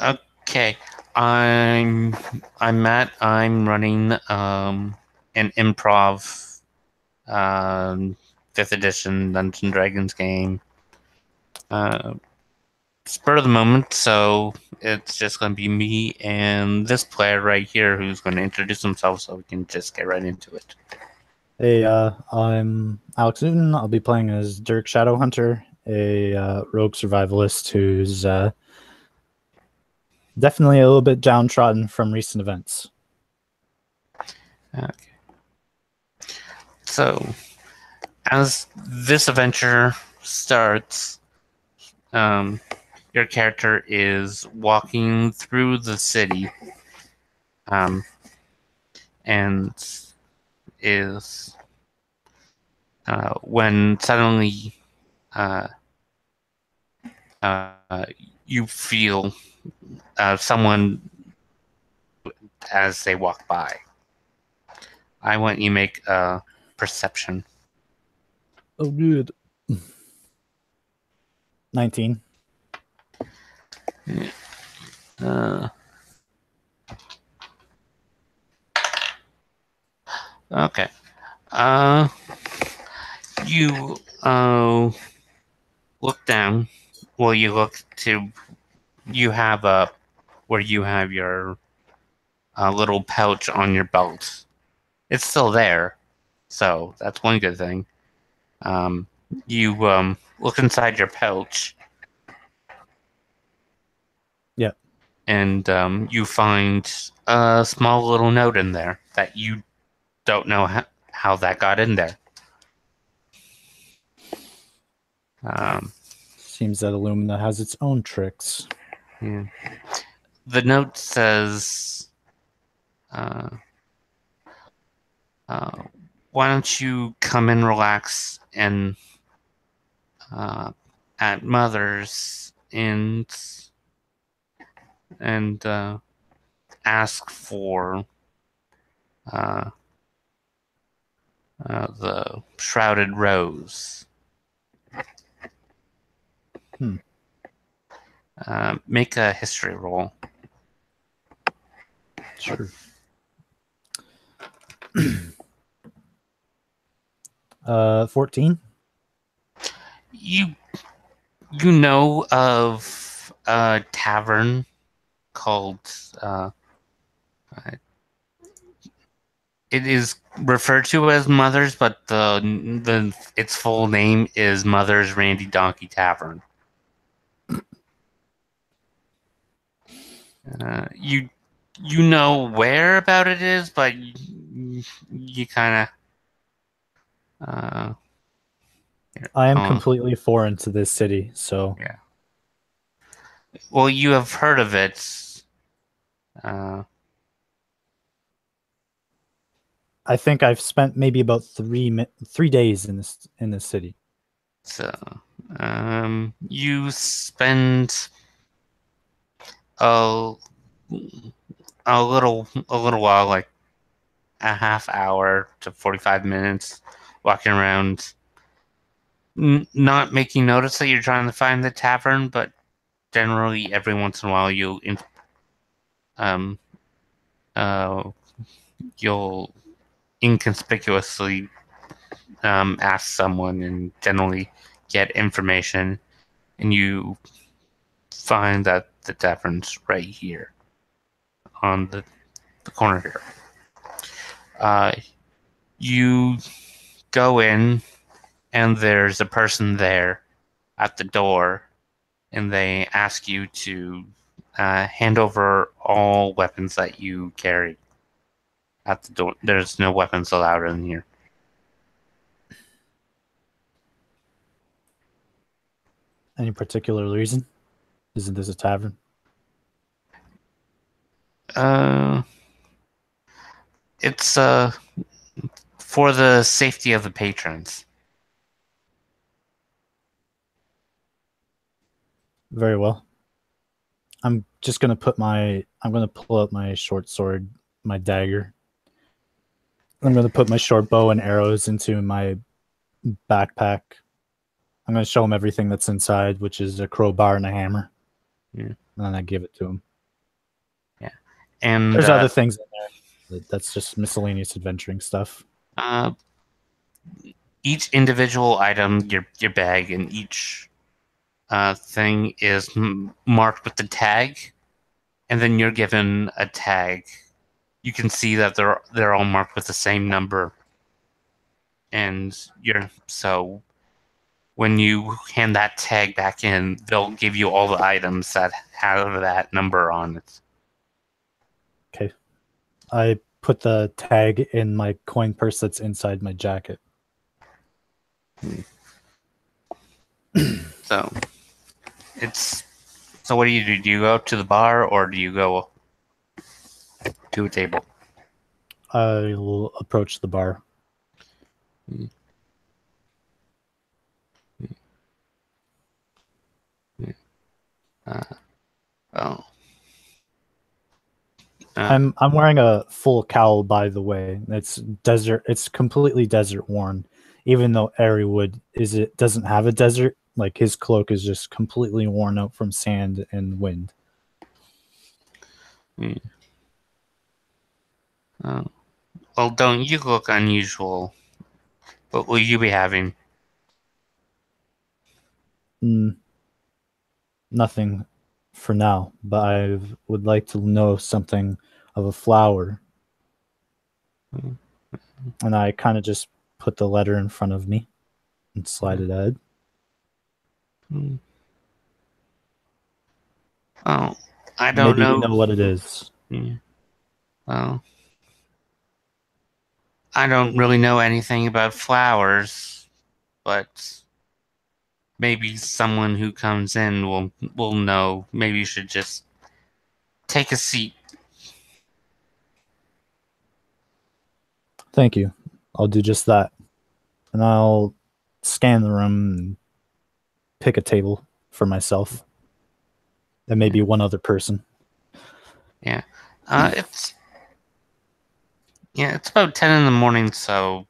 Okay. I'm I'm Matt. I'm running an improv um fifth edition Dungeons and Dragons game. Uh Spur of the moment, so it's just gonna be me and this player right here who's gonna introduce himself so we can just get right into it. Hey, I'm Alex Newton. I'll be playing as Dirk Shadowhunter, a rogue survivalist who's definitely a little bit downtrodden from recent events. Okay. So as this adventure starts, um your character is walking through the city, um, and is when suddenly uh, uh, you feel someone as they walk by. I want you to make a perception. Oh, good. 19. Uh, okay. Uh, you look down. Well, you look to. You have a where you have your little pouch on your belt. It's still there, so that's one good thing. Um, you look inside your pouch, Yeah. and you find a small little note in there that you don't know how that got in there. Um, Seems that Illumina has its own tricks. yeah. The note says, uh, uh, "Why don't you come and relax and uh, at Mother's and ask for uh, the Shrouded Rose. Hmm. Make a history roll." Sure. 14. You you know of a tavern called it is referred to as Mother's, but the its full name is Mother's Randy Donkey Tavern. You know where about it is, but you kind of I am oh completely foreign to this city, so yeah. Well, you have heard of it. Uh, I think I've spent maybe about 3 days in this city. so you spend a a little while, like a half hour to 45 minutes, walking around, not making notice that you're trying to find the tavern, but generally every once in a while um uh you'll inconspicuously ask someone and generally get information, and you find that the tavern's right here on the corner here. Uh, you go in, and there's a person there at the door, and they ask you to hand over all weapons that you carry at the door. There's no weapons allowed in here. Any particular reason? Isn't this a tavern? Uh, it's for the safety of the patrons. Very well. I'm gonna pull out my short sword, my dagger. I'm gonna put my short bow and arrows into my backpack. I'm gonna show him everything that's inside, which is a crowbar and a hammer. Yeah. and then I give it to him. Yeah, and There's other things in there. That's just miscellaneous adventuring stuff. uh, each individual item, your bag, and each thing is marked with the tag, and then you're given a tag. You can see that they're all marked with the same number, and you're so when you hand that tag back in, they'll give you all the items that have that number on it. Okay. I put the tag in my coin purse that's inside my jacket. So it's so what do you do? Do you go to the bar or do you go to a table? I will approach the bar. Uh, oh, I'm wearing a full cowl, by the way. It's desert. It's completely desert worn, even though Arywood it doesn't have a desert. Like his cloak is just completely worn out from sand and wind. hmm. Oh. Well, don't you look unusual? What will you be having? Mm, nothing for now, but I would like to know something of a flower. Hmm. And I kind of just put the letter in front of me and slide it ahead. Hmm. Oh, I don't Maybe you know. know what it is. Yeah. Well, I don't really know anything about flowers, but maybe someone who comes in will know. Maybe you should just take a seat. Thank you. I'll do just that. And I'll scan the room and pick a table for myself and Yeah, maybe one other person. yeah. It's yeah, it's about 10 in the morning, so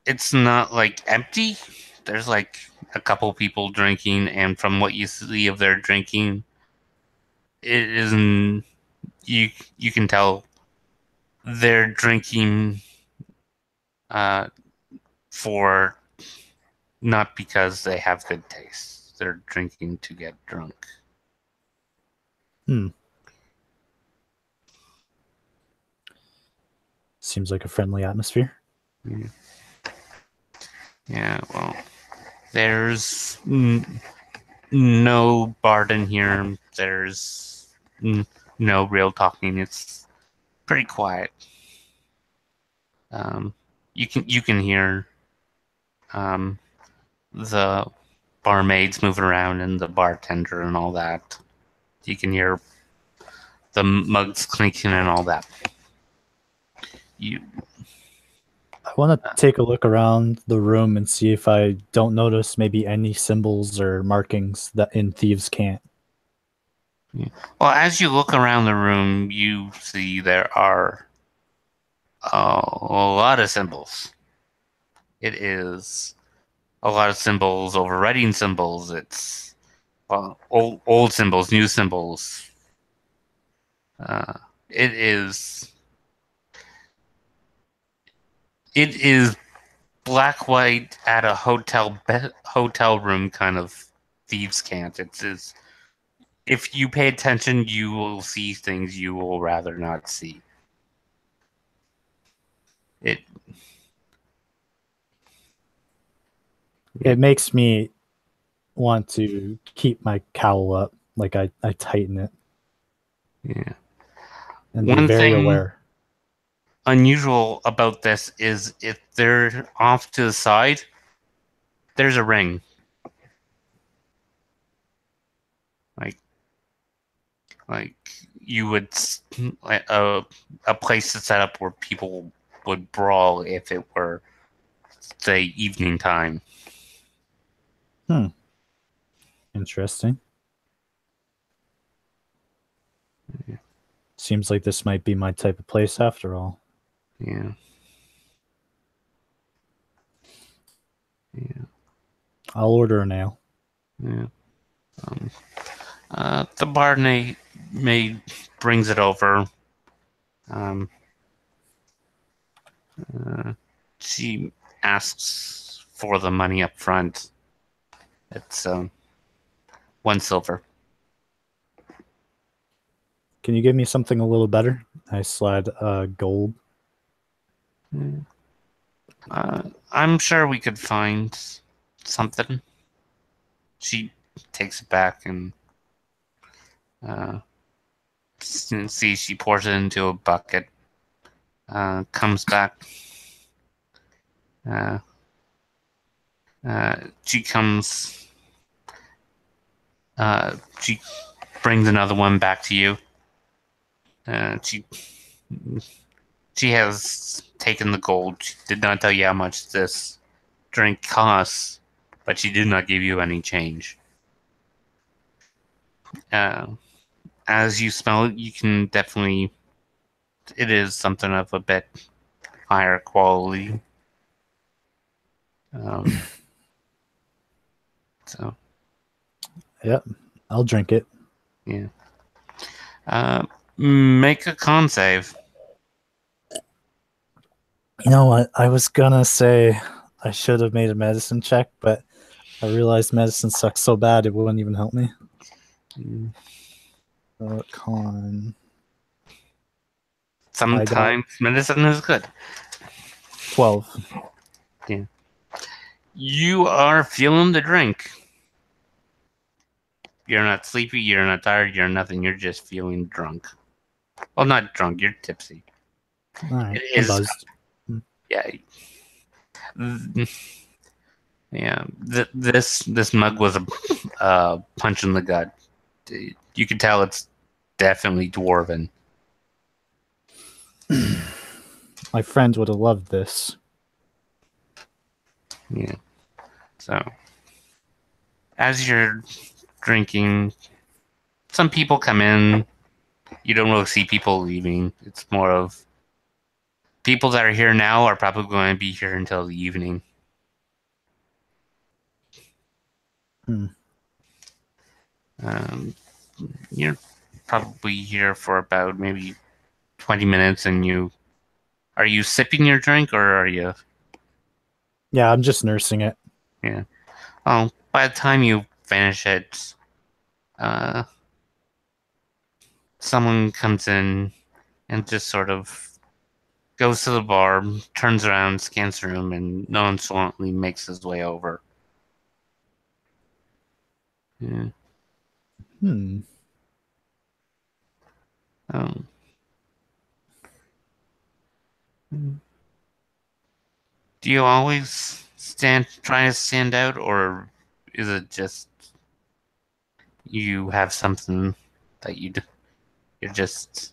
it's not like empty. There's like a couple people drinking, and from what you see of their drinking, it isn't you you can tell they're drinking uh for not because they have good taste. They're drinking to get drunk. Hmm. Seems like a friendly atmosphere. Yeah, yeah, well, there's no Barden here. There's no real talking. It's pretty quiet. Um, you can hear um, the barmaids moving around and the bartender and all that. You can hear the mugs clinking and all that. You I want to take a look around the room and see if I don't notice maybe any symbols or markings that in thieves can't. well, as you look around the room, you see there are a lot of symbols. It is a lot of symbols, overwriting symbols. It's old symbols, new symbols. Uh, it is it is black white at a hotel room kind of thieves' cant. It's if you pay attention, you will see things you will rather not see. It yeah It makes me want to keep my cowl up, like I tighten it yeah. and be One very thing aware. unusual about this is if they're off to the side, there's a ring. Like like you would like a place to set up where people would brawl if it were say evening time. Hmm. Interesting. Seems like this might be my type of place after all. Yeah, yeah, I'll order an ale. yeah. Um, The maid brings it over. Um, she asks for the money up front. It's 1 silver. Can you give me something a little better? I slide gold. I'm sure we could find something. She takes it back and uh, see she pours it into a bucket. Comes back. Uh, she comes. She brings another one back to you. Uh, she she has taken the gold. She did not tell you how much this drink costs, but she did not give you any change. Uh, as you smell it, you can definitely. It is something of a bit higher quality. Um, so Yep, I'll drink it. yeah. Make a con save. You know what? I was gonna say I should have made a medicine check, but I realized medicine sucks so bad it wouldn't even help me. Con. I got Sometimes medicine is good. 12. Yeah. You are feeling the drink. You're not sleepy, you're not tired, you're nothing. You're just feeling drunk. Well, not drunk, you're tipsy. All right, It I'm is, buzzed. yeah. Yeah. This mug was a punch in the gut. You can tell it's definitely dwarven. My friend would have loved this. Yeah. So, as you're drinking, some people come in. You don't really see people leaving. It's more of people that are here now are probably going to be here until the evening. Hmm. Um, you're probably here for about maybe 20 minutes, and are you sipping your drink or are you? Yeah, I'm just nursing it. Yeah. Oh, by the time you finish it, uh, someone comes in and just sort of goes to the bar, turns around, scans the room, and nonchalantly makes his way over. Yeah. Hmm. Um, do you always try to stand out, or is it just you have something that you just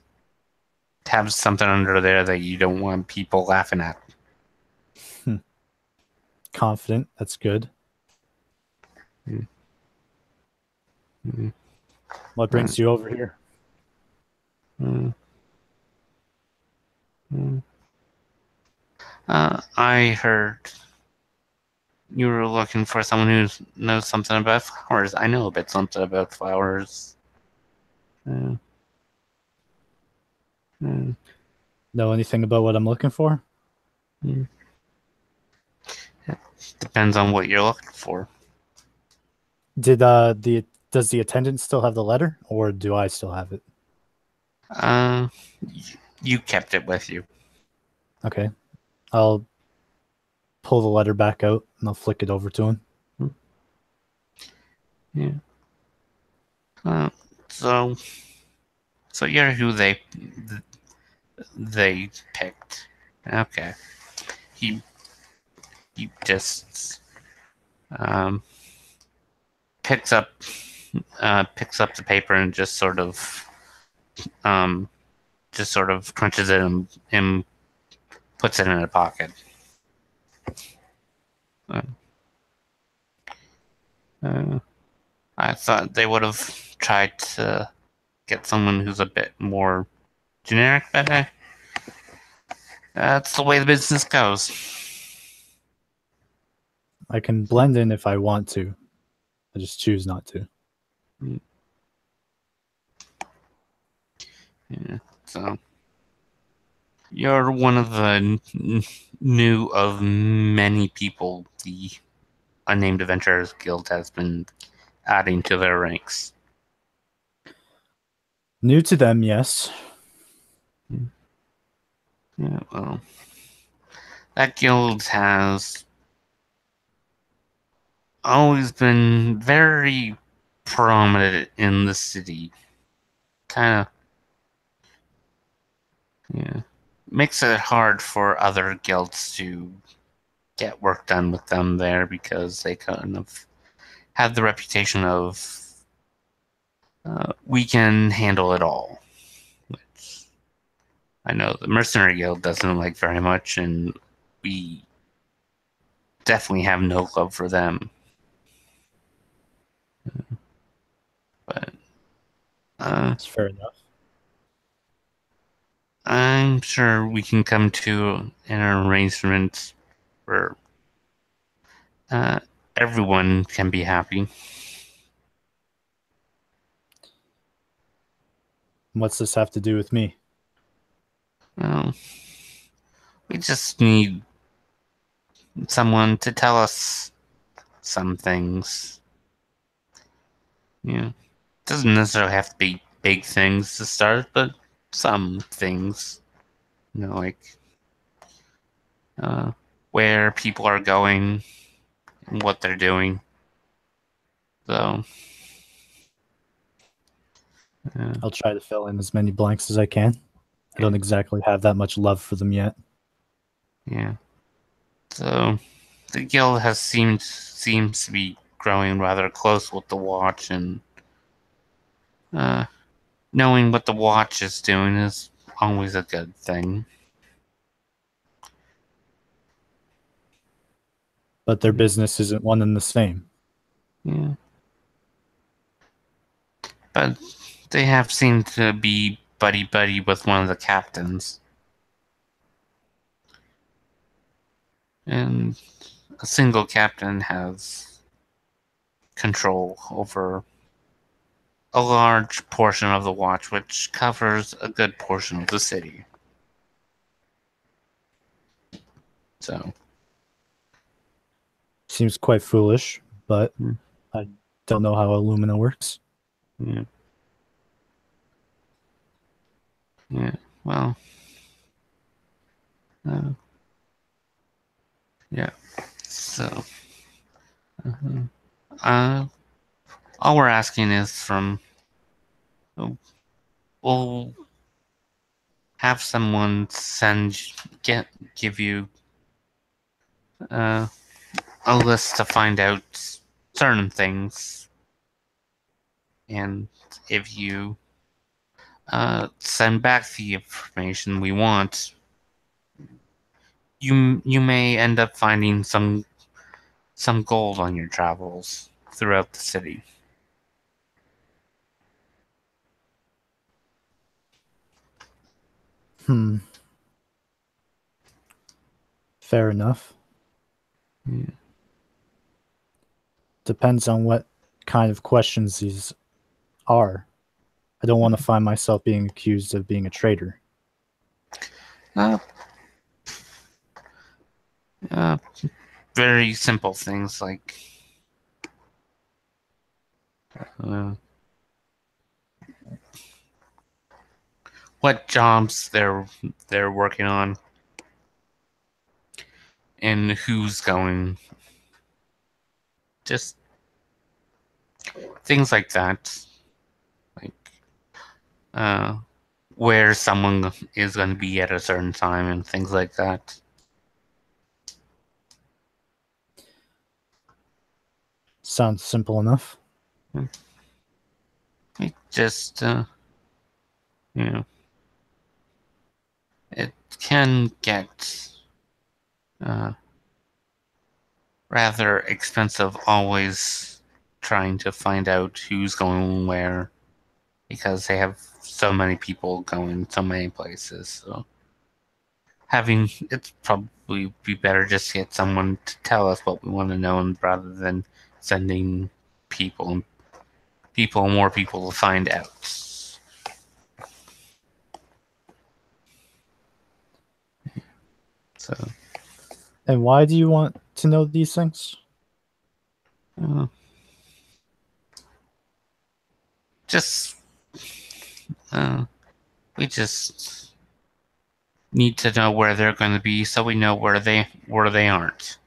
have something under there that you don't want people laughing at? Hmm. Confident. That's good. Mm-hmm. What brings you over here? I heard you were looking for someone who knows something about flowers. I know a bit something about flowers. Uh, uh, Know anything about what I'm looking for? mm. Depends on what you're looking for. Did the does the attendant still have the letter, or do I still have it? Uh, you kept it with you. Okay, I'll pull the letter back out and I'll flick it over to him. Yeah. Uh, so, so you're who they picked. Okay. He he just um picks up the paper and um just sort of crunches it and puts it in a pocket. Uh, uh, I thought they would have tried to get someone who's a bit more generic, but that's the way the business goes. I can blend in if I want to. I just choose not to. Yeah. So you're one of the new of many people the Unnamed Adventurers Guild has been adding to their ranks. New to them, yes. Yeah, well, that guild has always been very prominent in the city. Kind of, yeah, makes it hard for other guilds to get work done with them there because they kind of have the reputation of we can handle it all. Which I know the Mercenary Guild doesn't like very much, and we definitely have no love for them. But uh, It's fair enough. I'm sure we can come to an arrangement where uh, everyone can be happy. What's this have to do with me? Well, we just need someone to tell us some things. Yeah, doesn't necessarily have to be big things to start, but some things. Like uh, where people are going, and what they're doing. So, uh, I'll try to fill in as many blanks as I can. I don't exactly have that much love for them yet. yeah. So the guild has seems to be growing rather close with the watch, and uh, knowing what the watch is doing is always a good thing. But their business isn't one and the same. Yeah, but they have seemed to be buddy buddy with one of the captains, and a single captain has control over a large portion of the watch, which covers a good portion of the city. So, Seems quite foolish, but mm, I don't know how Illumina works. yeah, yeah. Well, uh, yeah. So, uh, uh, all we're asking is from we'll have someone get give you uh, a list to find out certain things, and if you send back the information we want, you may end up finding some gold on your travels throughout the city. Hmm. Fair enough. Yeah. Depends on what kind of questions these are. I don't want to find myself being accused of being a traitor. Uh, uh, very simple things like uh, what jobs they're working on and who's going. Just things like that. Like uh, where someone is going to be at a certain time and things like that. Sounds simple enough. It just you know it can get uh, rather expensive always trying to find out who's going where because they have so many people going so many places. So having it's probably be better just to get someone to tell us what we want to know and rather than sending people and more people to find out. So, And why do you want to know these things? uh, just we just need to know where they're going to be, so we know where they aren't.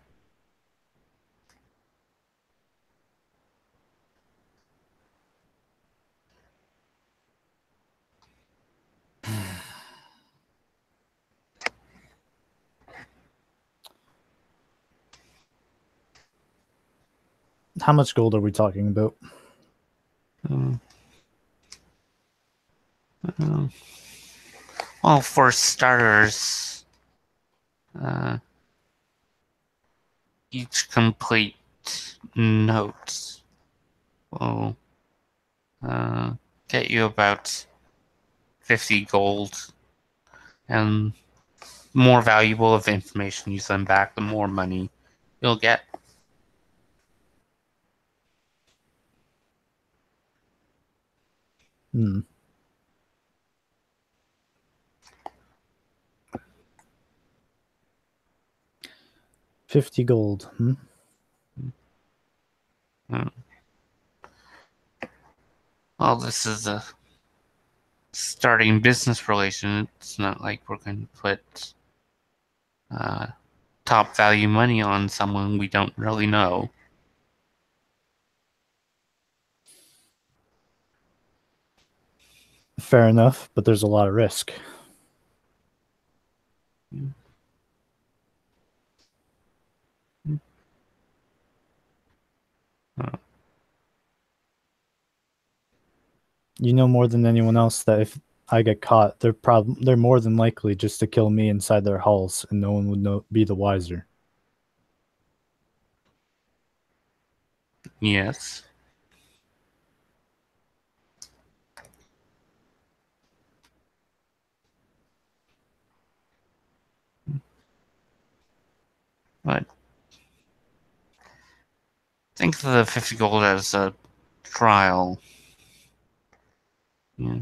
How much gold are we talking about? Uh, uh, well, for starters, uh, each complete note will uh, get you about 50 gold, and more valuable of information you send back, the more money you'll get. Hmm. 50 gold. Hmm? Uh, well, this is a starting business relation. It's not like we're going to put uh, top value money on someone we don't really know. Fair enough, but there's a lot of risk. Uh, You know more than anyone else that if I get caught, they're more than likely just to kill me inside their halls, and no one would be the wiser. yes. But think of the 50 gold as a trial. Yeah.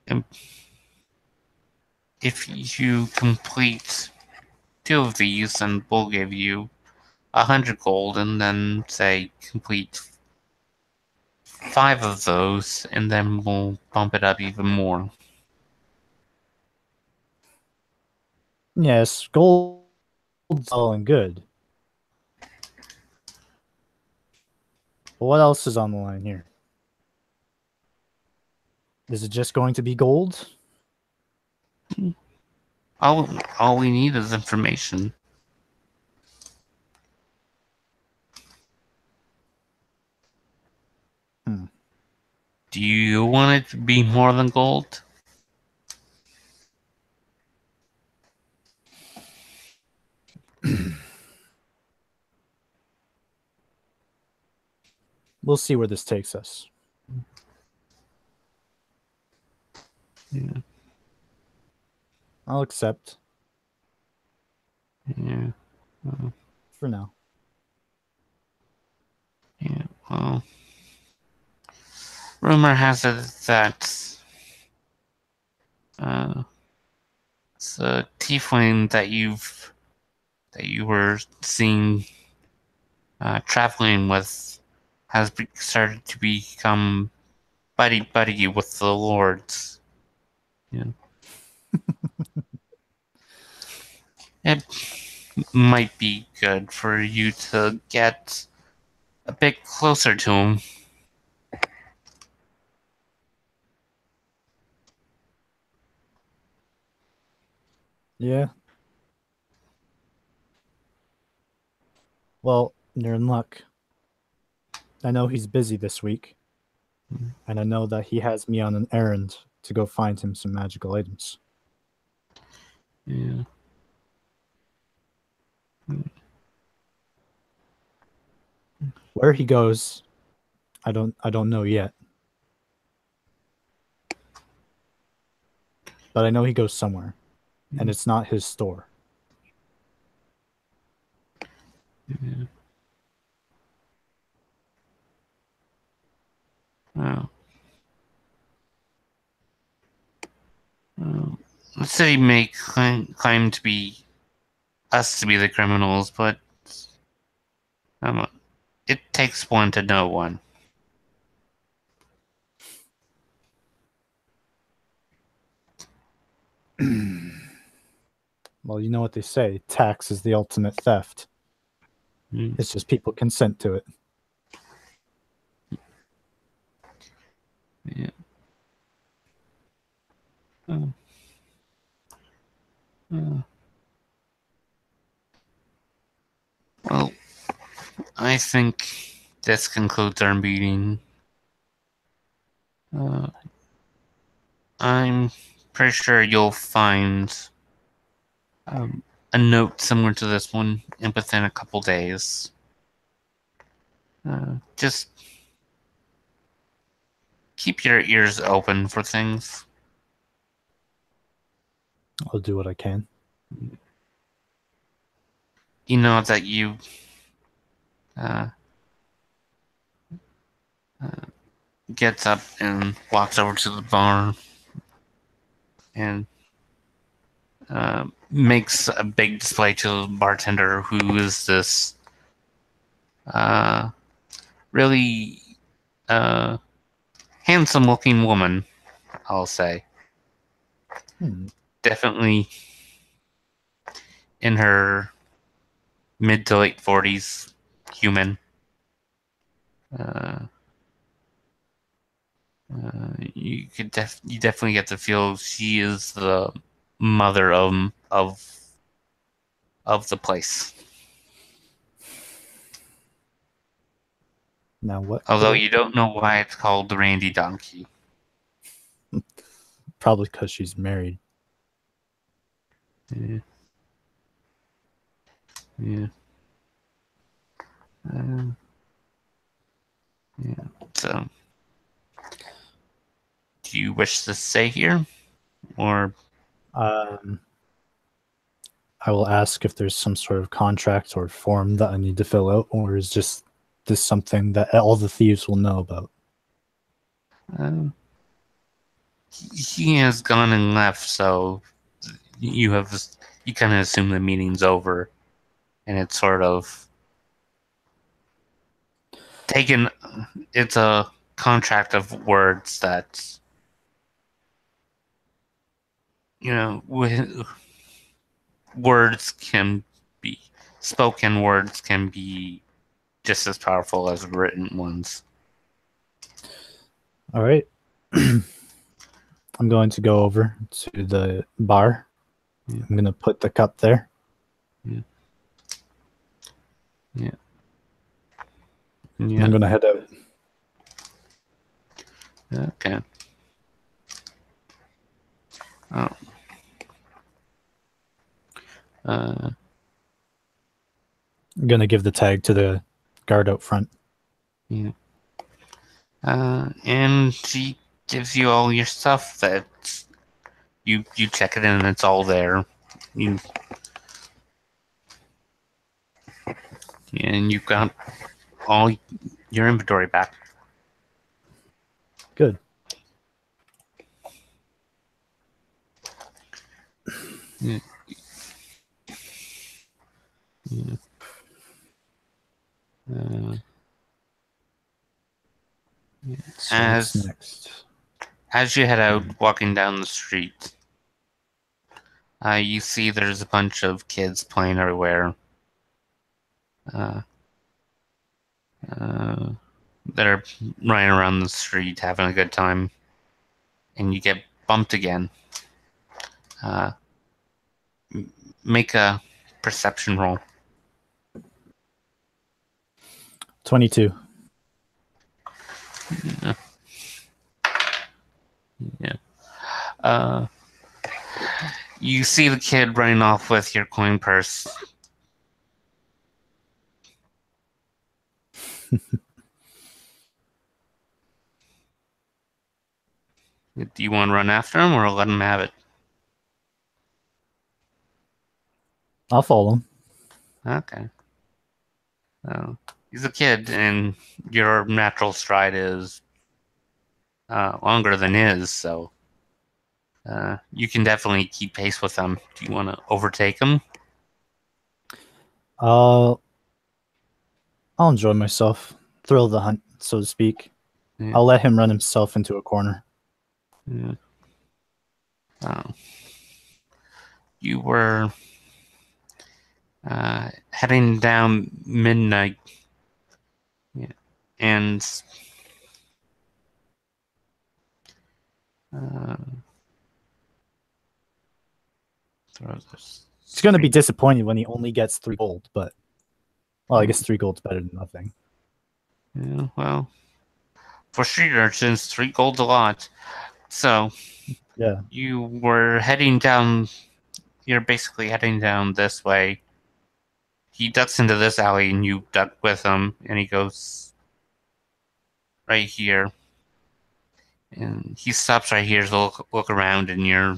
And if you complete two of these, then we'll give you 100 gold, and then say complete five of those, and then we'll bump it up even more. Yes, gold's all and good. But what else is on the line here? Is it just going to be gold? All we need is information. Hmm. Do you want it to be more than gold? We'll see where this takes us. Yeah. I'll accept Yeah. Well, for now. yeah. Well, rumor has it that uh, it's a tiefling that you were seeing traveling with has started to become buddy buddy with the lords. Yeah. It might be good for you to get a bit closer to him. Yeah. Well, you're in luck. I know he's busy this week, and I know that he has me on an errand to go find him some magical items. Yeah. Where he goes, I don't know yet. But I know he goes somewhere, and it's not his store. Yeah. Oh. Oh. city may claim to be us to be the criminals, but um, it takes one to know one. Well, you know what they say, tax is the ultimate theft. Mm, It's just people consent to it. yeah. Uh, uh, well, I think this concludes our meeting. Uh, I'm pretty sure you'll find um, a note similar to this one within a couple days. Just keep your ears open for things. I'll do what I can. You know that you uh, uh, gets up and walks over to the bar and makes a big display to the bartender, who is this uh, really uh, handsome-looking woman. I'll say, definitely in her mid to late 40s, human. Uh, you definitely get to feel she is the mother of the place. Now, what Although could you don't know why it's called the Randy Donkey. probably because she's married. Yeah. Yeah. Uh, yeah. So, do you wish to stay here, or Um, I will ask if there's some sort of contract or form that I need to fill out, or is just this something that all the thieves will know about? uh, he has gone and left? So you have you kind of assume the meeting's over, and it's sort of taken. It's a contract of words that words can be spoken words can be just as powerful as written ones. All right. I'm going to go over to the bar. Yeah. I'm going to put the cup there. Yeah. Yeah. And I'm going to head out. Okay. Oh. Uh, I'm going to give the tag to the guard out front. yeah. And she gives you all your stuff that you check it in and it's all there. You and you've got all your inventory back. Good. Yeah. Yeah. So what's next? As you head out, walking down the street, you see there's a bunch of kids playing everywhere. Uh, that are running around the street having a good time, and you get bumped again. Uh, make a perception roll. 22. Yeah. Yeah. Uh, you see the kid running off with your coin purse. Do you want to run after him or let him have it? I'll follow him. Okay. He's a kid, and your natural stride is longer than his, so You can definitely keep pace with them. Do you want to overtake them? Uh, I'll enjoy myself, thrill of the hunt, so to speak. Yeah. I'll let him run himself into a corner. Yeah. You were heading down midnight, yeah, and uh, throw this He's gonna be screen. disappointed when he only gets 3 gold, but well, I Yeah, guess 3 gold's better than nothing. yeah, well, for street urchins, 3 gold's a lot. So Yeah. you were heading down. You're basically heading down this way. He ducks into this alley, and you duck with him, and he goes right here. And he stops right here to look around, and you're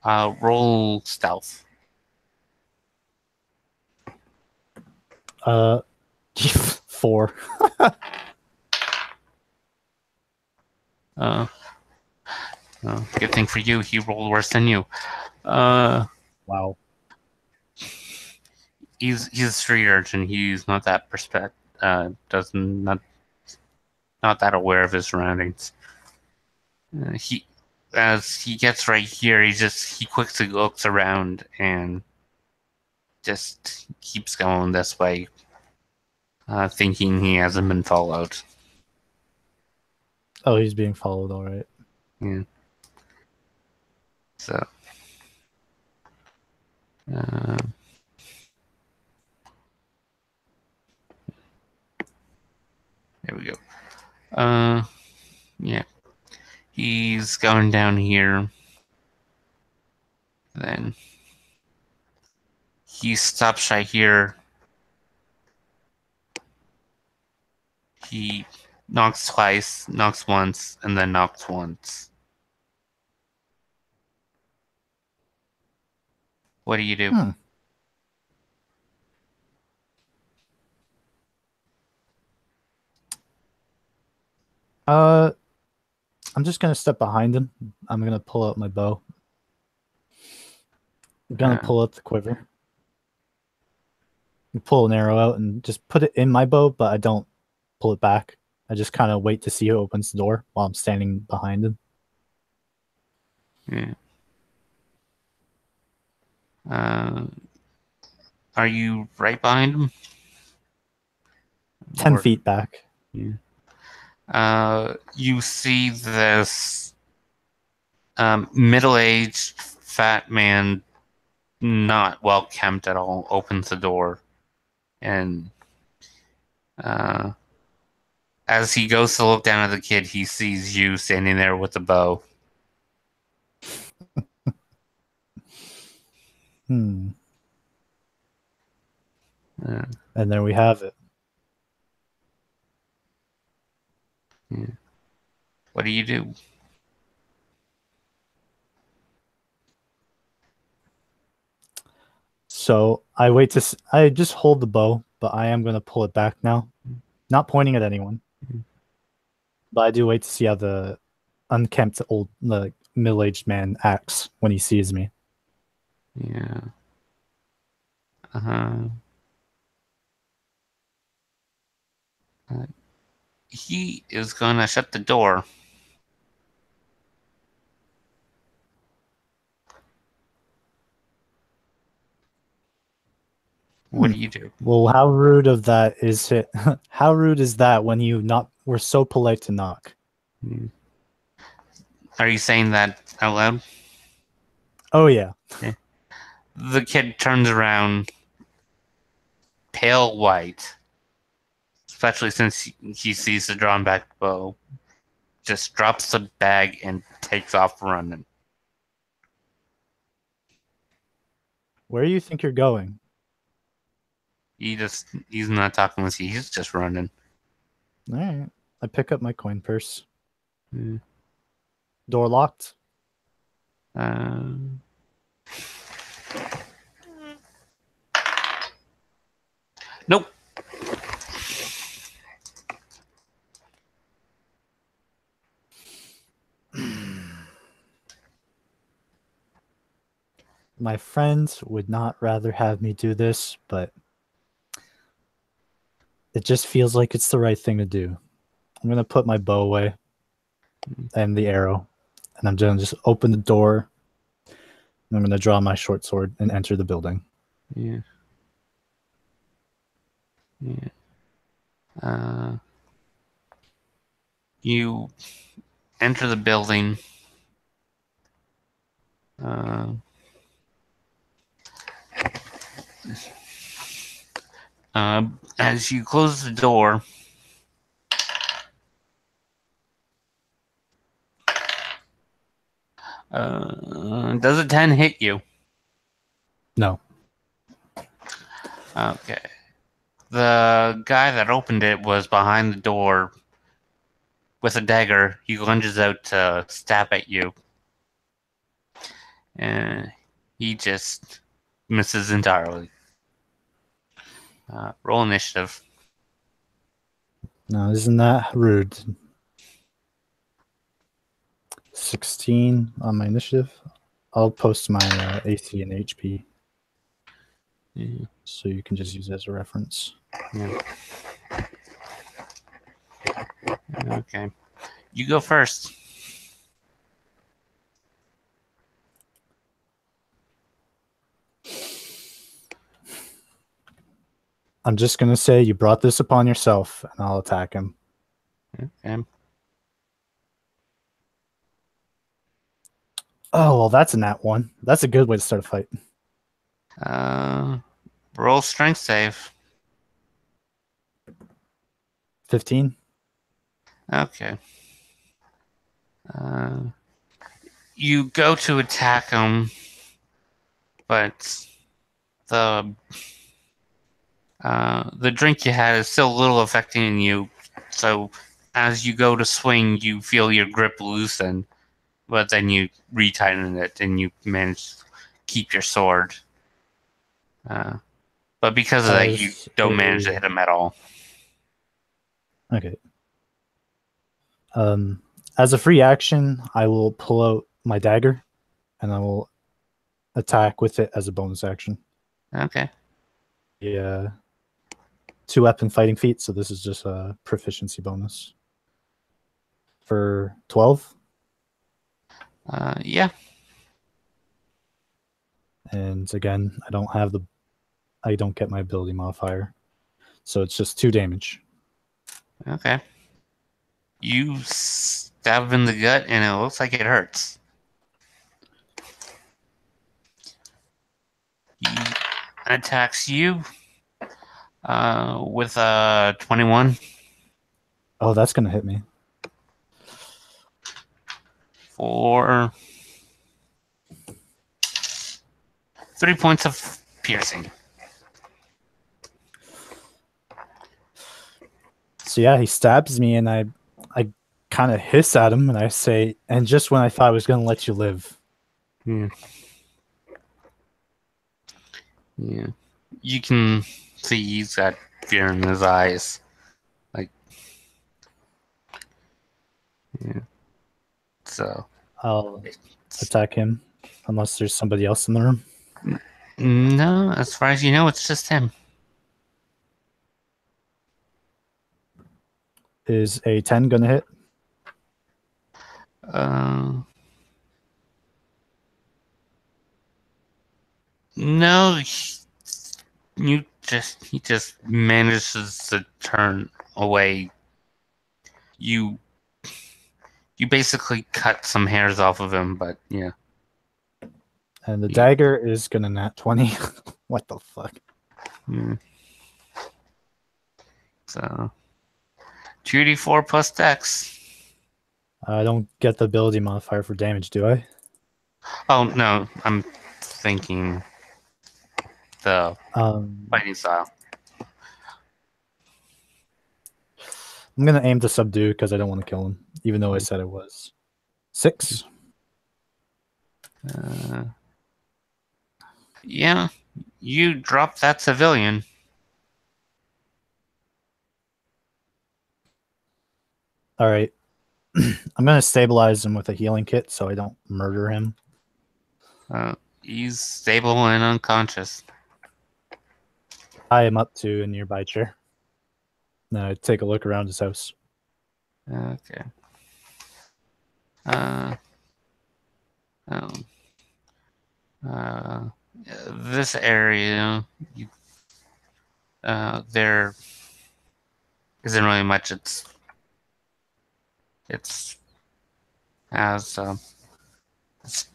roll stealth. Uh, 4. Uh, Good thing for you, he rolled worse than you. Uh, Wow. he's a street urchin. He's not that doesn't not that aware of his surroundings. He as he gets right here, he quickly looks around and just keeps going this way, thinking he hasn't been followed. Oh, he's being followed. All right. Yeah. So, uh, there we go. Yeah. He's going down here. Then he stops right here. He knocks twice, knocks once, and then knocks once. What do you do? Hmm. Uh, I'm just gonna step behind him. I'm gonna pull out my bow. I'm gonna Uh, pull out the quiver. Pull an arrow out and just put it in my bow, but I don't pull it back. I just kind of wait to see who opens the door while I'm standing behind him. yeah. Uh, are you right behind him? 10 Or feet back. yeah. You see this middle-aged fat man, not well kempt at all, opens the door, and uh, as he goes to look down at the kid, he sees you standing there with the bow. Hmm. Uh, And there we have it. yeah. What do you do? So I just hold the bow, but I am going to pull it back now. Not pointing at anyone, but I do wait to see how the unkempt the middle-aged man acts when he sees me. Yeah. Uh-huh. Uh, he is gonna shut the door. What Hmm. do you do? Well, how rude of that is it? How rude is that when you not were so polite to knock? Hmm. Are you saying that out loud? Oh yeah. Yeah. The kid turns around, pale white, especially since he sees the drawn back bow, just drops the bag and takes off running. Where do you think you're going? He's not talking with you, he's just running. All right. I pick up my coin purse. Hmm. Door locked. Uh, nope. my friend would not rather have me do this, but it just feels like it's the right thing to do. I'm gonna put my bow away and the arrow, and I'm gonna just open the door. And I'm gonna draw my short sword and enter the building. Yeah. Yeah. You enter the building. Uh, as you close the door, does a 10 hit you? No. Okay. The guy that opened it was behind the door with a dagger. He lunges out to stab at you. And he just misses entirely. Roll initiative. No, isn't that rude? 16 on my initiative. I'll post my AC and HP. Yeah. So you can just use it as a reference. Yeah. Okay. You go first. I'm just going to say you brought this upon yourself, and I'll attack him. Okay. Oh, well, that's a nat 1. That's a good way to start a fight. Roll strength save. 15. Okay. You go to attack him, but the drink you had is still a little affecting you. So as you go to swing, you feel your grip loosen, but then you retighten it and you manage to keep your sword. But because of that, you don't manage to hit him at all. Okay. As a free action, I will pull out my dagger, and I will attack with it as a bonus action. Okay. Yeah. 2-weapon fighting feat, so this is just a proficiency bonus. For 12. Yeah. And again, I don't get my ability modifier. So it's just 2 damage. Okay. You stab him in the gut, and it looks like it hurts. He attacks you with a 21 Oh, that's going to hit me. for 3 points of piercing. So yeah, he stabs me, and I kind of hiss at him, and I say, and just when I thought I was going to let you live. Yeah. Yeah. You can see he's got fear in his eyes. Like, yeah. So. I'll attack him unless there's somebody else in the room. No, as far as you know, it's just him. Is a 10 going to hit? No, he just manages to turn away. You basically cut some hairs off of him, but yeah. And the dagger is going to nat 20. What the fuck? Yeah. So 2d4 plus dex. I don't get the ability modifier for damage, do I? Oh no, I'm thinking the fighting style. I'm going to aim to subdue because I don't want to kill him, even though I said it was 6. Yeah, you drop that civilian. All right. I'm going to stabilize him with a healing kit so I don't murder him. He's stable and unconscious. Tie him up to a nearby chair. Take a look around his house. Okay. Uh, um, uh, this area, there isn't really much. It's as it's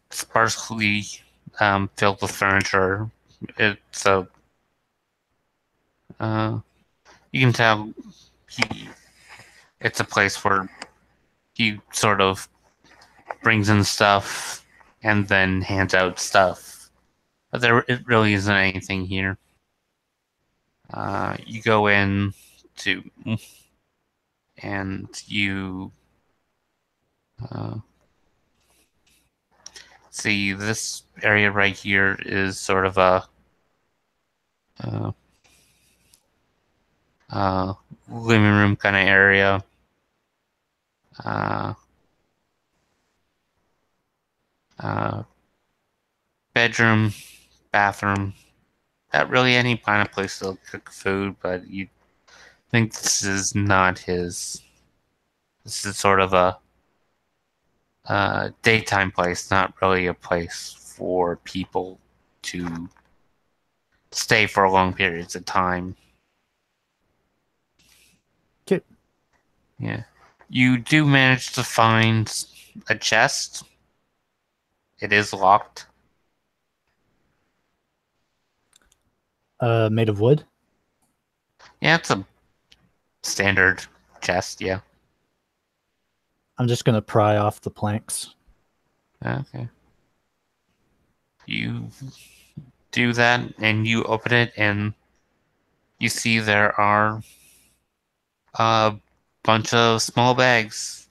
sparsely filled with furniture. It's a you can tell he it's a place where he sort of brings in stuff and then hands out stuff. But there it really isn't anything here. You go in to and you uh, see this area right here is sort of a uh, uh, living room kind of area. Uh, uh, Bedroom, bathroom. Not really any kind of place to cook food, but you think this is not his. This is sort of a daytime place, not really a place for people to stay for long periods of time. Okay. Yeah. You do manage to find a chest. It is locked. Made of wood. Yeah, it's a standard chest, yeah. I'm just gonna pry off the planks. Okay. You do that and you open it and you see there are a bunch of small bags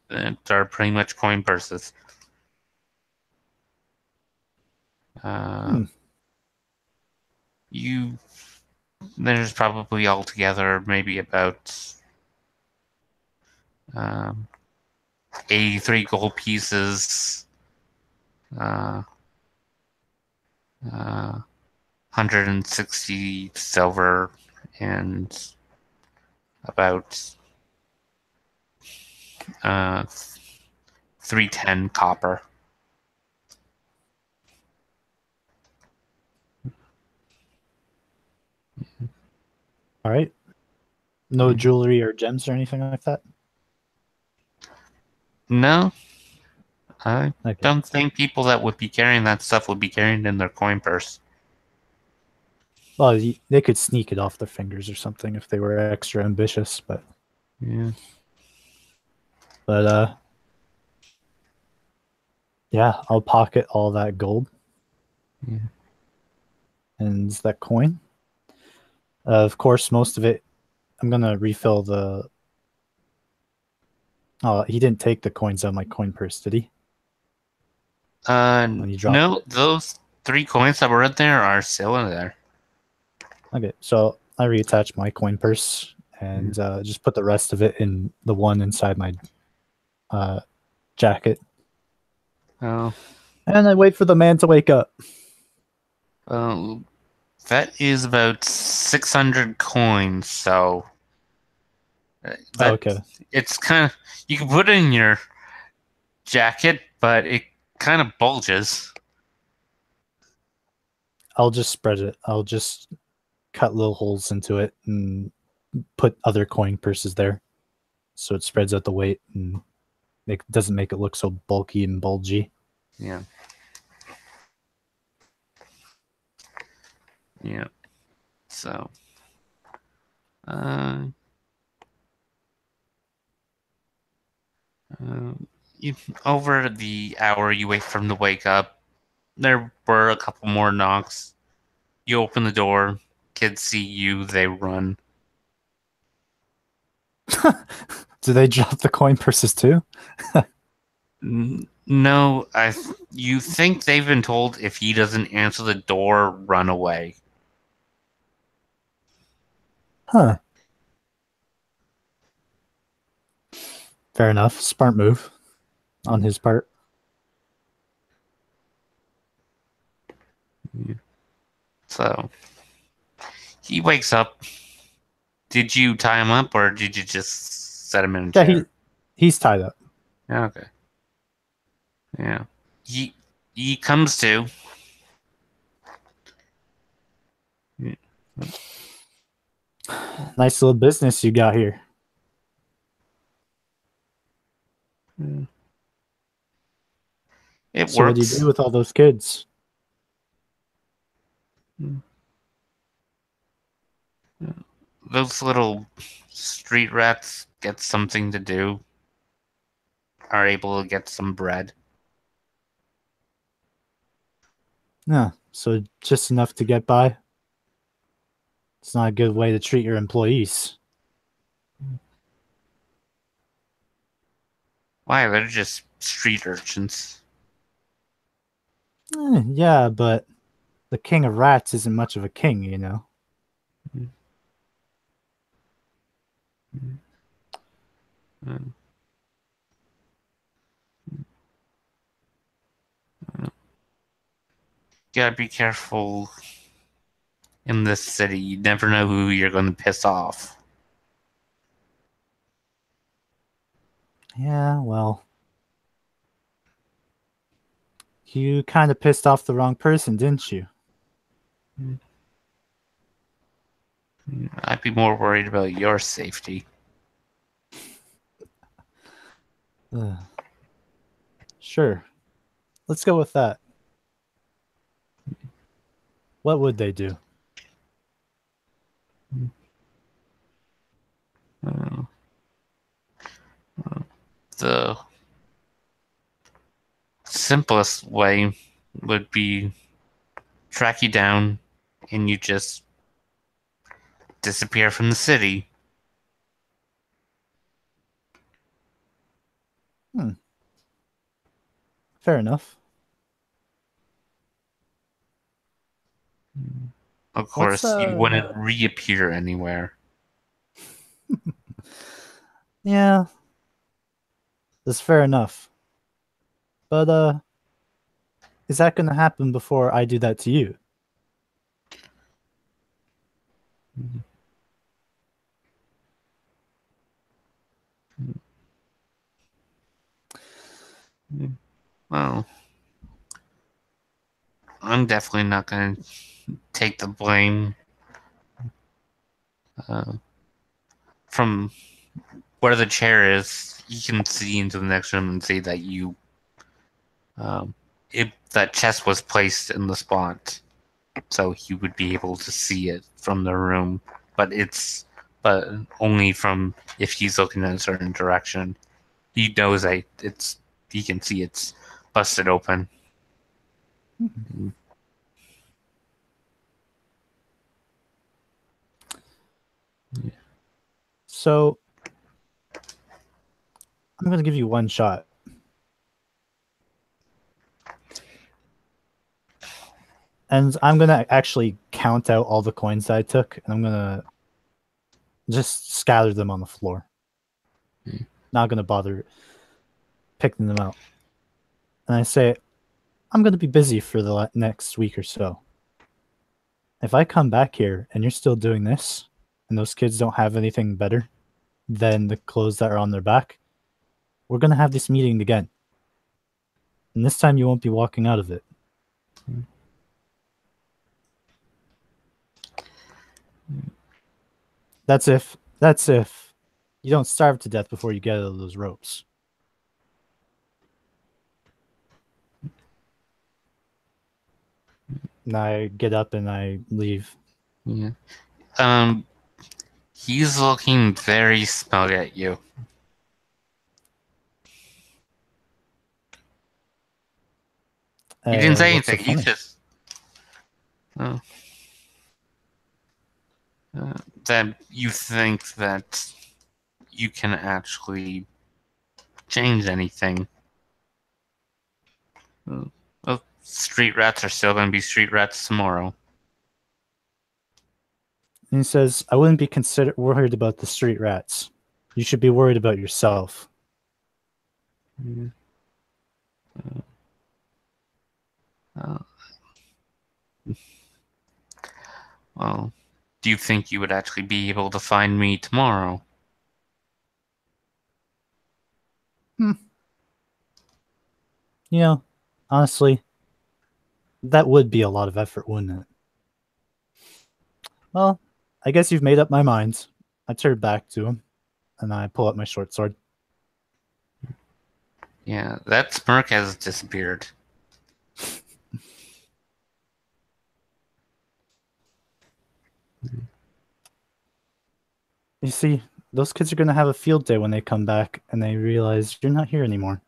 that are pretty much coin purses. Uh, Hmm. you there's probably altogether maybe about um, 83 gold pieces, uh, 160 silver, and about 310 copper. All right. No Mhm. jewelry or gems or anything like that. No, I Okay. don't think people that would be carrying that stuff would be carrying it in their coin purse. Well, they could sneak it off their fingers or something if they were extra ambitious, Yeah, but yeah, I'll pocket all that gold yeah. and that coin. Of course, most of it, I'm gonna refill the. Oh, he didn't take the coins out of my coin purse, did he? When he dropped No, it. those three coins that were in there are still in there. Okay, so I reattach my coin purse Yeah. and just put the rest of it in the one inside my uh, jacket, Oh, and I wait for the man to wake up. well, that is about 600 coins, so Oh, that okay, it's kind of you can put it in your jacket, but it kind of bulges. I'll just spread it. I'll just cut little holes into it and put other coin purses there, so it spreads out the weight and it doesn't make it look so bulky and bulgy. Yeah, yeah. So, uh, uh, you over the hour you wait for him to wake up, there were a couple more knocks. You open the door, kids see you, they run. Do they drop the coin purses too? No, you think they've been told if he doesn't answer the door, run away. Huh. Fair enough. Smart move on his part. So he wakes up. Did you tie him up or did you just set him in a Yeah, chair? he's tied up. Yeah, okay. Yeah. He he comes to. Yeah. Nice little business you got here. It So what do you do works. with all those kids? Those little street rats get something to do, are able to get some bread. Yeah, so just enough to get by. It's not a good way to treat your employees. Why? They're just street urchins. Yeah, but the king of rats isn't much of a king, you know. Gotta be careful in this city. You never know who you're going to piss off. Yeah, well, you kind of pissed off the wrong person, didn't you? I'd be more worried about your safety. Ugh. Sure, let's go with that. What would they do? Uh, the simplest way would be track you down and you just disappear from the city. Hmm, fair enough. Of What's course, you wouldn't reappear anywhere. Yeah, that's fair enough. But is that going to happen before I do that to you? Well, I'm definitely not going to take the blame uh, from where the chair is. You can see into the next room and see that um, that chest was placed in the spot, so he would be able to see it from the room. But but only from if he's looking in a certain direction. He knows that he can see it's busted open. So I'm going to give you one shot. And I'm going to actually count out all the coins that I took, and I'm going to just scatter them on the floor. Not going to bother picking them out. And I say, I'm going to be busy for the next week or so. If I come back here and you're still doing this, and those kids don't have anything better than the clothes that are on their back, we're going to have this meeting again. And this time you won't be walking out of it. That's if you don't starve to death before you get out of those ropes. And I get up and I leave. Yeah. Um, he's looking very smug at you. He didn't say What's so anything. He's funny? just uh, that you think that you can actually change anything. Well, street rats are still going to be street rats tomorrow. And he says, I wouldn't be worried about the street rats. You should be worried about yourself. Uh, Well, do you think you would actually be able to find me tomorrow? Hmm. You know, honestly, that would be a lot of effort, wouldn't it? Well, I guess you've made up my mind. I turn back to him, and I pull out my short sword. Yeah, that smirk has disappeared. You see, those kids are going to have a field day when they come back and they realize you're not here anymore.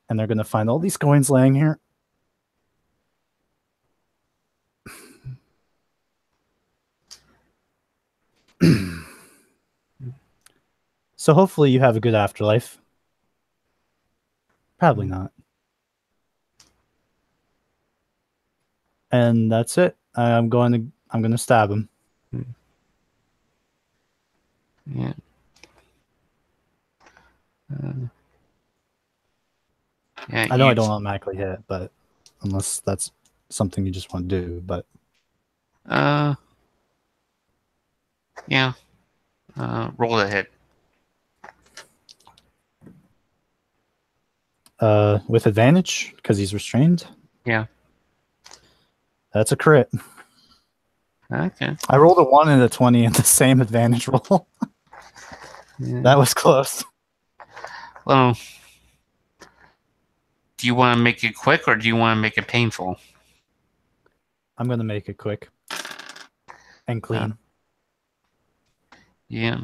And they're going to find all these coins laying here. So hopefully you have a good afterlife. Probably not. And that's it. I'm going to stab him. Yeah. Uh, yeah, I know I you. don't automatically hit, but unless that's something you just want to do, but Uh, yeah. Roll a hit. with advantage because he's restrained. Yeah. That's a crit. Okay. I rolled a 1 and a 20 in the same advantage roll. Yeah. That was close. Well, do you want to make it quick or do you want to make it painful? I'm going to make it quick and Uh, clean. yeah.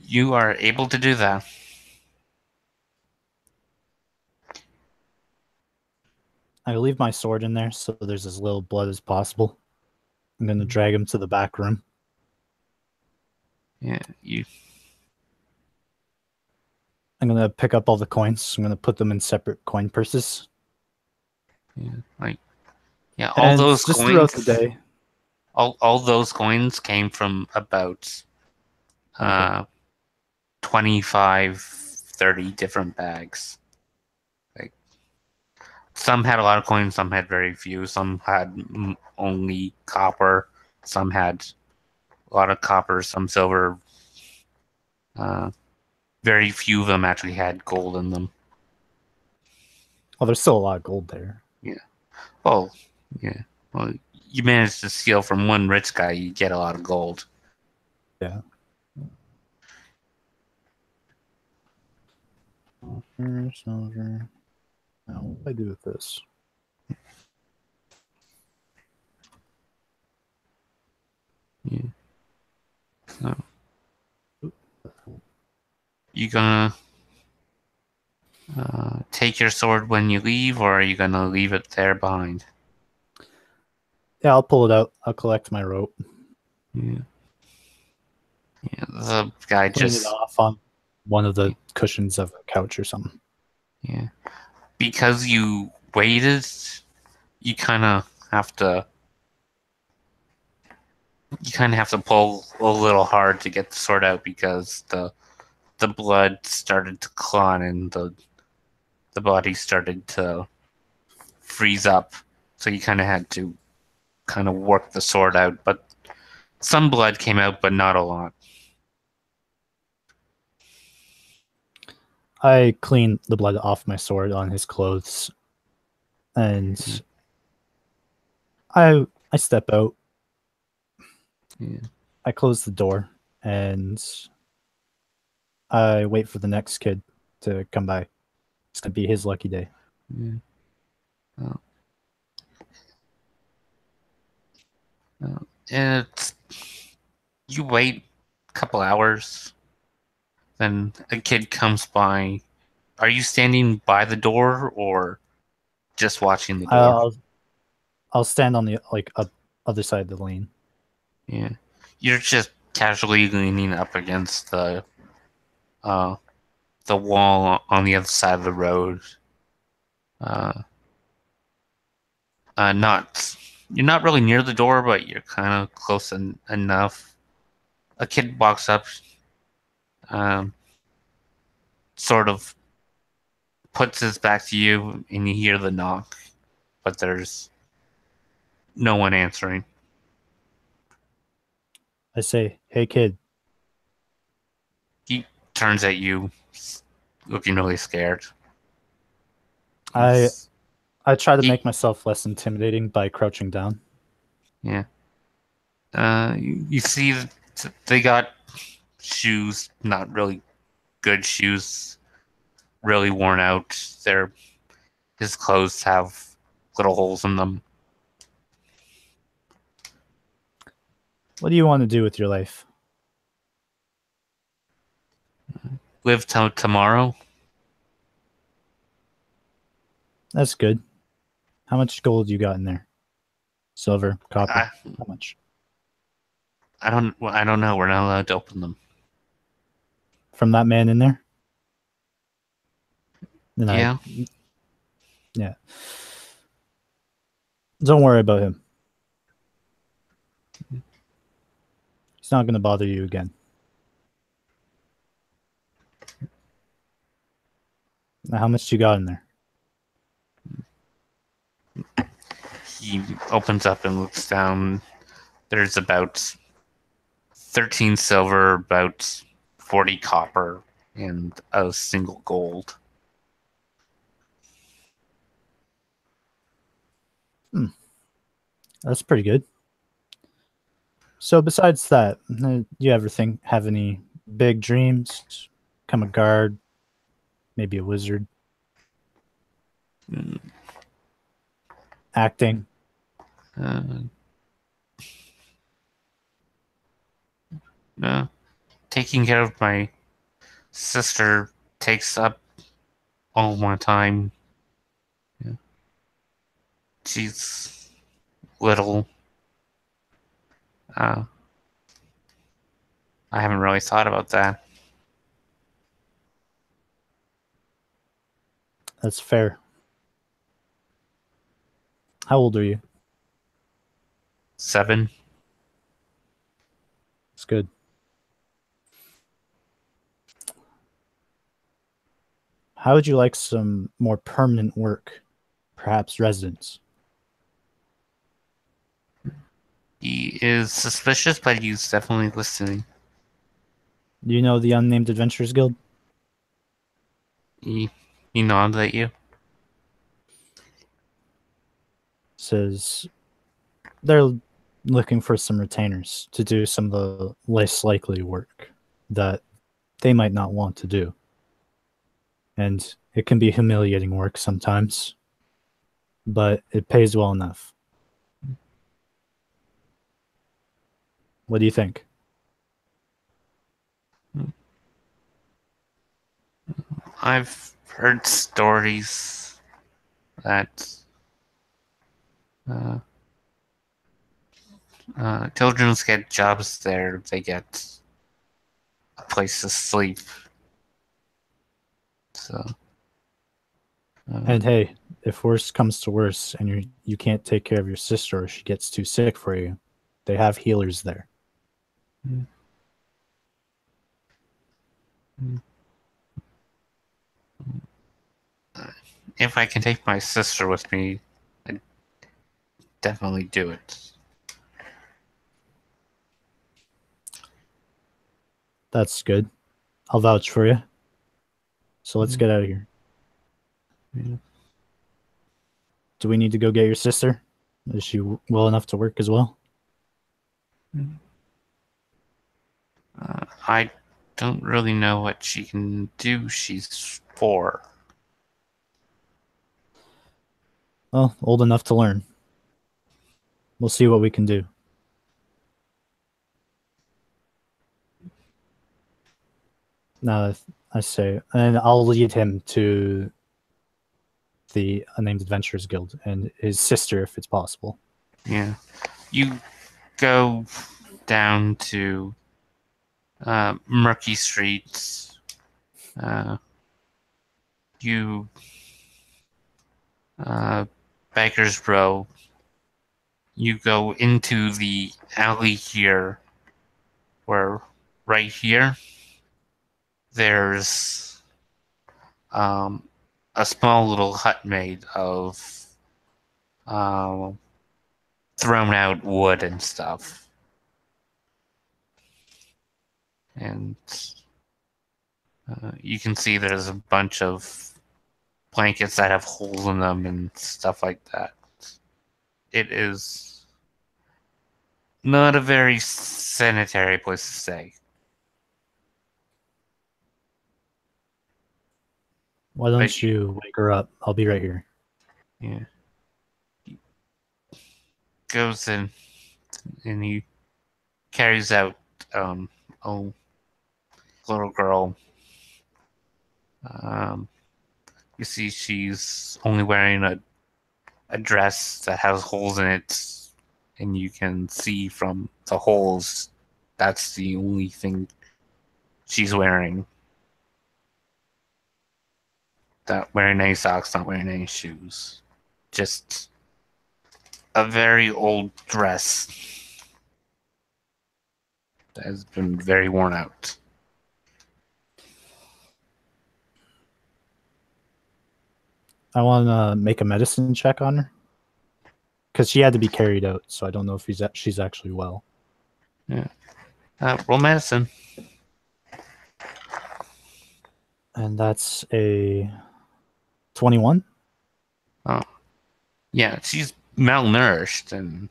You are able to do that. I leave my sword in there so there's as little blood as possible. I'm going to drag him to the back room. Yeah. You. I'm going to pick up all the coins. I'm going to put them in separate coin purses. Yeah. Like. Yeah. All And those just throughout the coins. day. All those coins came from about Okay. uh 25, 30 different bags. Like some had a lot of coins, some had very few, some had only copper, some had a lot of copper, some silver. Uh, very few of them actually had gold in them. Well, there's still a lot of gold there. Yeah. Oh, yeah. Well, you manage to steal from one rich guy, you get a lot of gold. Yeah. Silver. Now, what do I do with this? Yeah. So, you gonna take your sword when you leave, or are you gonna leave it there behind? Yeah, I'll pull it out. I'll collect my rope. Yeah. Yeah. The guy Clean it just. off on one of the cushions of a couch or something. Yeah. Because you waited, you kind of have to. You kind of have to pull a little hard to get the sword out because the blood started to clot and the body started to freeze up. So you kind of had to kind of work the sword out, but some blood came out, but not a lot. I clean the blood off my sword on his clothes, and I step out. Yeah. I close the door, and I wait for the next kid to come by. It's gonna be his lucky day. Yeah. Oh. Oh. It's you wait a couple hours, then a kid comes by. Are you standing by the door or just watching the door? I'll I'll stand on the other side of the lane. Yeah. You're just casually leaning up against uh the wall on the other side of the road. Uh not you're not really near the door, but you're kind of close enough. A kid walks up, um, sort of puts his back to you, and you hear the knock, but there's no one answering. I say, "Hey, kid, He turns at you, looking really scared. I He's I try to he make myself less intimidating by crouching down." yeah. You see, they got shoes, not really good shoes, really worn out. His clothes have little holes in them. "What do you want to do with your life?" Live till tomorrow. "That's good. How much gold you got in there? Silver, copper? I How much?" I don't know. We're not allowed to open them. "From that man in there?" And I, Yeah. yeah, "Don't worry about him. He's not going to bother you again." "Now, how much you got in there?" He opens up and looks down. There's about 13 silver, about 40 copper, and a single gold. "Hmm, that's pretty good. So besides that, you ever have any big dreams? Become a guard, maybe a wizard, Mm, acting?" Uh, no. Taking care of my sister takes up all my time. Yeah. She's little. Uh, I haven't really thought about that. That's fair. How old are you? 7. It's good. How would you like some more permanent work? Perhaps residence? He is suspicious, but he's definitely listening. Do you know the Unnamed Adventurers Guild? He, he nods at you. Says they're looking for some retainers to do some of the less likely work that they might not want to do. And it can be humiliating work sometimes, but it pays well enough. What do you think? I've heard stories that uh, children get jobs there. They get a place to sleep. So, uh, And hey, if worse comes to worse and you can't take care of your sister or she gets too sick for you, they have healers there. if I can take my sister with me, I'd definitely do it. That's good. I'll vouch for you. So let's get out of here. Yeah. Do we need to go get your sister? Is she well enough to work as well? I don't really know what she can do. She's 4. Well, old enough to learn. We'll see what we can do. Now, I say, and I'll lead him to the Unnamed Adventurers Guild and his sister if it's possible. Yeah. You go down to murky streets. Uh, you uh, Baker's Row. You go into the alley here, where right here there's um, a small little hut made of um, thrown out wood and stuff. and you can see there's a bunch of blankets that have holes in them and stuff like that. It is not a very sanitary place to stay. Why But don't you wake her up? I'll be right here. yeah, he goes in and he carries out a little girl. Um, you see she's only wearing a dress that has holes in it, and you can see from the holes that's the only thing she's wearing. Not wearing any socks, not wearing any shoes. Just a very old dress that has been very worn out. I want to make a medicine check on her because she had to be carried out. So I don't know if she's actually well. Yeah. Roll medicine. And that's a 21. Oh, yeah, she's malnourished and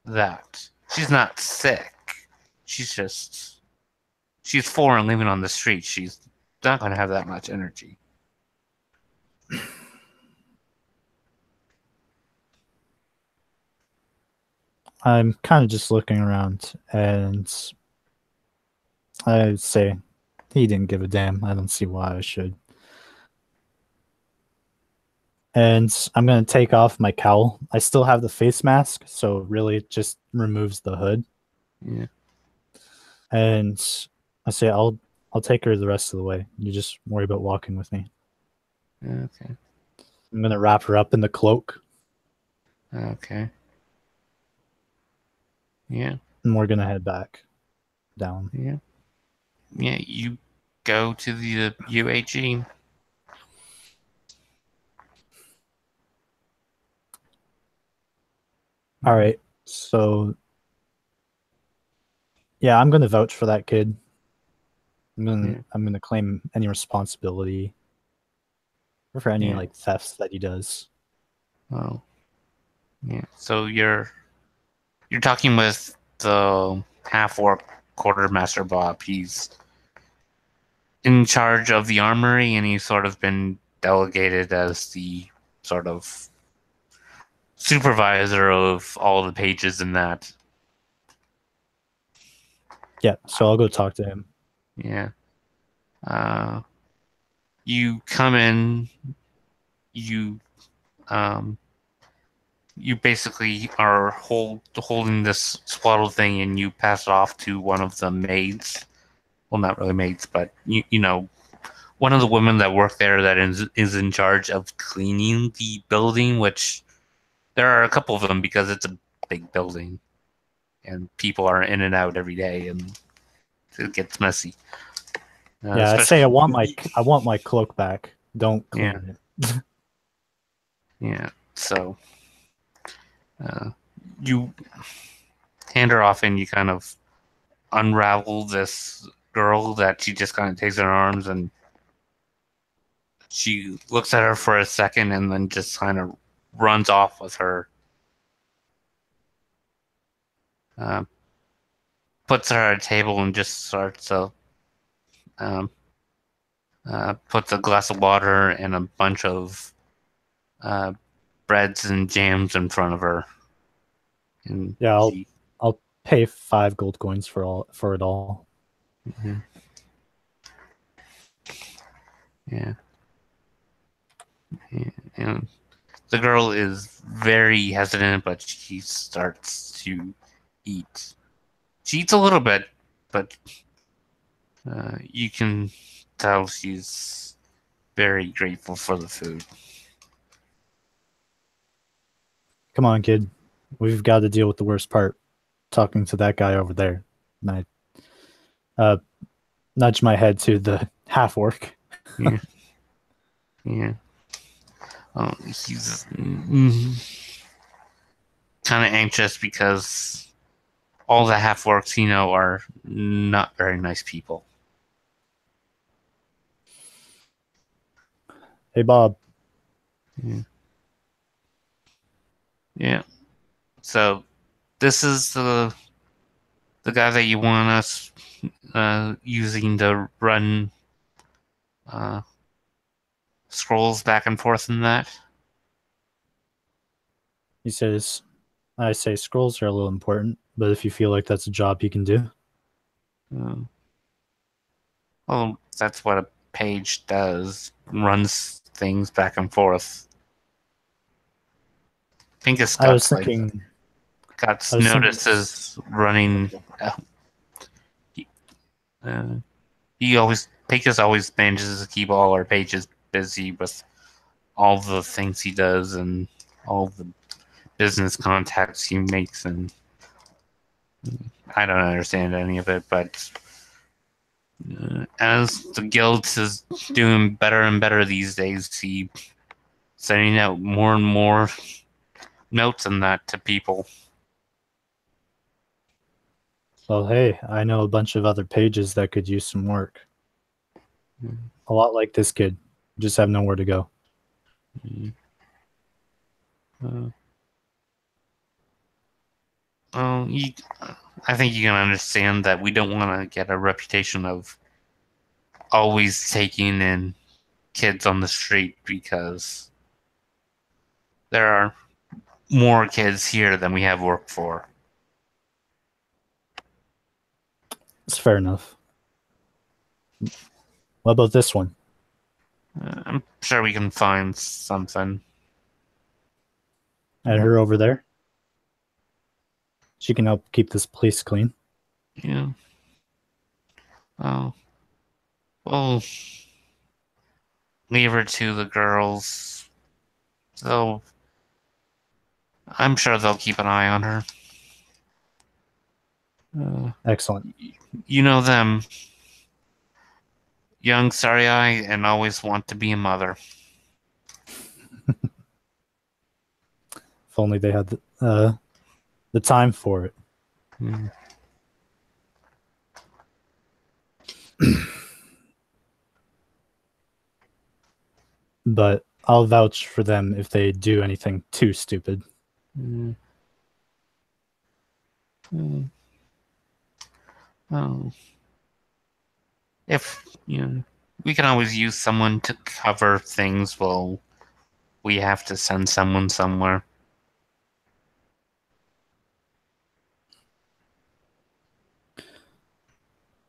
that. She's not sick. She's just she's 4 and living on the street. She's not going to have that much energy. I'm kind of just looking around and I say he didn't give a damn. I don't see why I should. And I'm going to take off my cowl. I still have the face mask, so really it just removes the hood. Yeah. And I say I'll take her the rest of the way. You just worry about walking with me. Okay. I'm going to wrap her up in the cloak Okay. Yeah. and we're going to head back down. Yeah. Yeah. You go to the UAG. All right. So yeah, I'm going to vouch for that kid. Yeah. I'm going to claim any responsibility or for any Yeah. like thefts that he does. Oh. Yeah. So you're talking with the half orc quartermaster Bob. He's in charge of the armory, and he's sort of been delegated as the sort of supervisor of all the pages in that. Yeah, so I'll go talk to him. Yeah. Uh, you come in. You um, you basically are holding this swaddle thing, and you pass it off to one of the maids. Well, not really maids, but you know one of the women that work there that is in charge of cleaning the building, which there are a couple of them because it's a big building and people are in and out every day and it gets messy. Yeah, I say Especially, I want my cloak back. Don't yeah, clean it. yeah. So uh, you hand her off and you kind of unravel this girl that she just kind of takes in her arms and she looks at her for a second and then just kind of runs off with her. Uh, Puts her at a table and just starts to um, puts a glass of water and a bunch of uh, breads and jams in front of her, and Yeah, she, I'll pay 5 gold coins for it all. mhm, yeah, yeah, and the girl is very hesitant, but she starts to eat. She eats a little bit, but you can tell she's very grateful for the food. Come on, kid. We've got to deal with the worst part. Talking to that guy over there. And I nudge my head to the half orc. Yeah, yeah. He's kind of anxious because all the half works are not very nice people. Hey, Bob. Yeah. Yeah. So this is the guy that you want us using to run uh, scrolls back and forth in that. He says, I say scrolls are a little important, but if you feel like that's a job you can do. Uh, well, that's what a page does. Runs things back and forth. I think it's I got was like thinking, got I was thinking, notices running. He, uh, he always Pecos always manages to keep all our pages busy with all the things he does and all the business contacts he makes, and I don't understand any of it. But as the guild is doing better and better these days, he sending out more and more notes and that to people. well, hey, I know a bunch of other pages that could use some work. A lot like this kid, just have nowhere to go. Uh, you, I think you can understand that we don't want to get a reputation of always taking in kids on the street because there are more kids here than we have work for. It's fair enough. What about this one? I'm sure we can find something. And her over there? She can help keep this place clean. Yeah. Oh, well, leave her to the girls. They'll, I'm sure they'll keep an eye on her. Uh, Excellent. you know them, young, starry-eyed, and always want to be a mother. If only they had the time for it. Mm. But I'll vouch for them if they do anything too stupid. Mm. Mm. Oh, if we can always use someone to cover things while we have to send someone somewhere.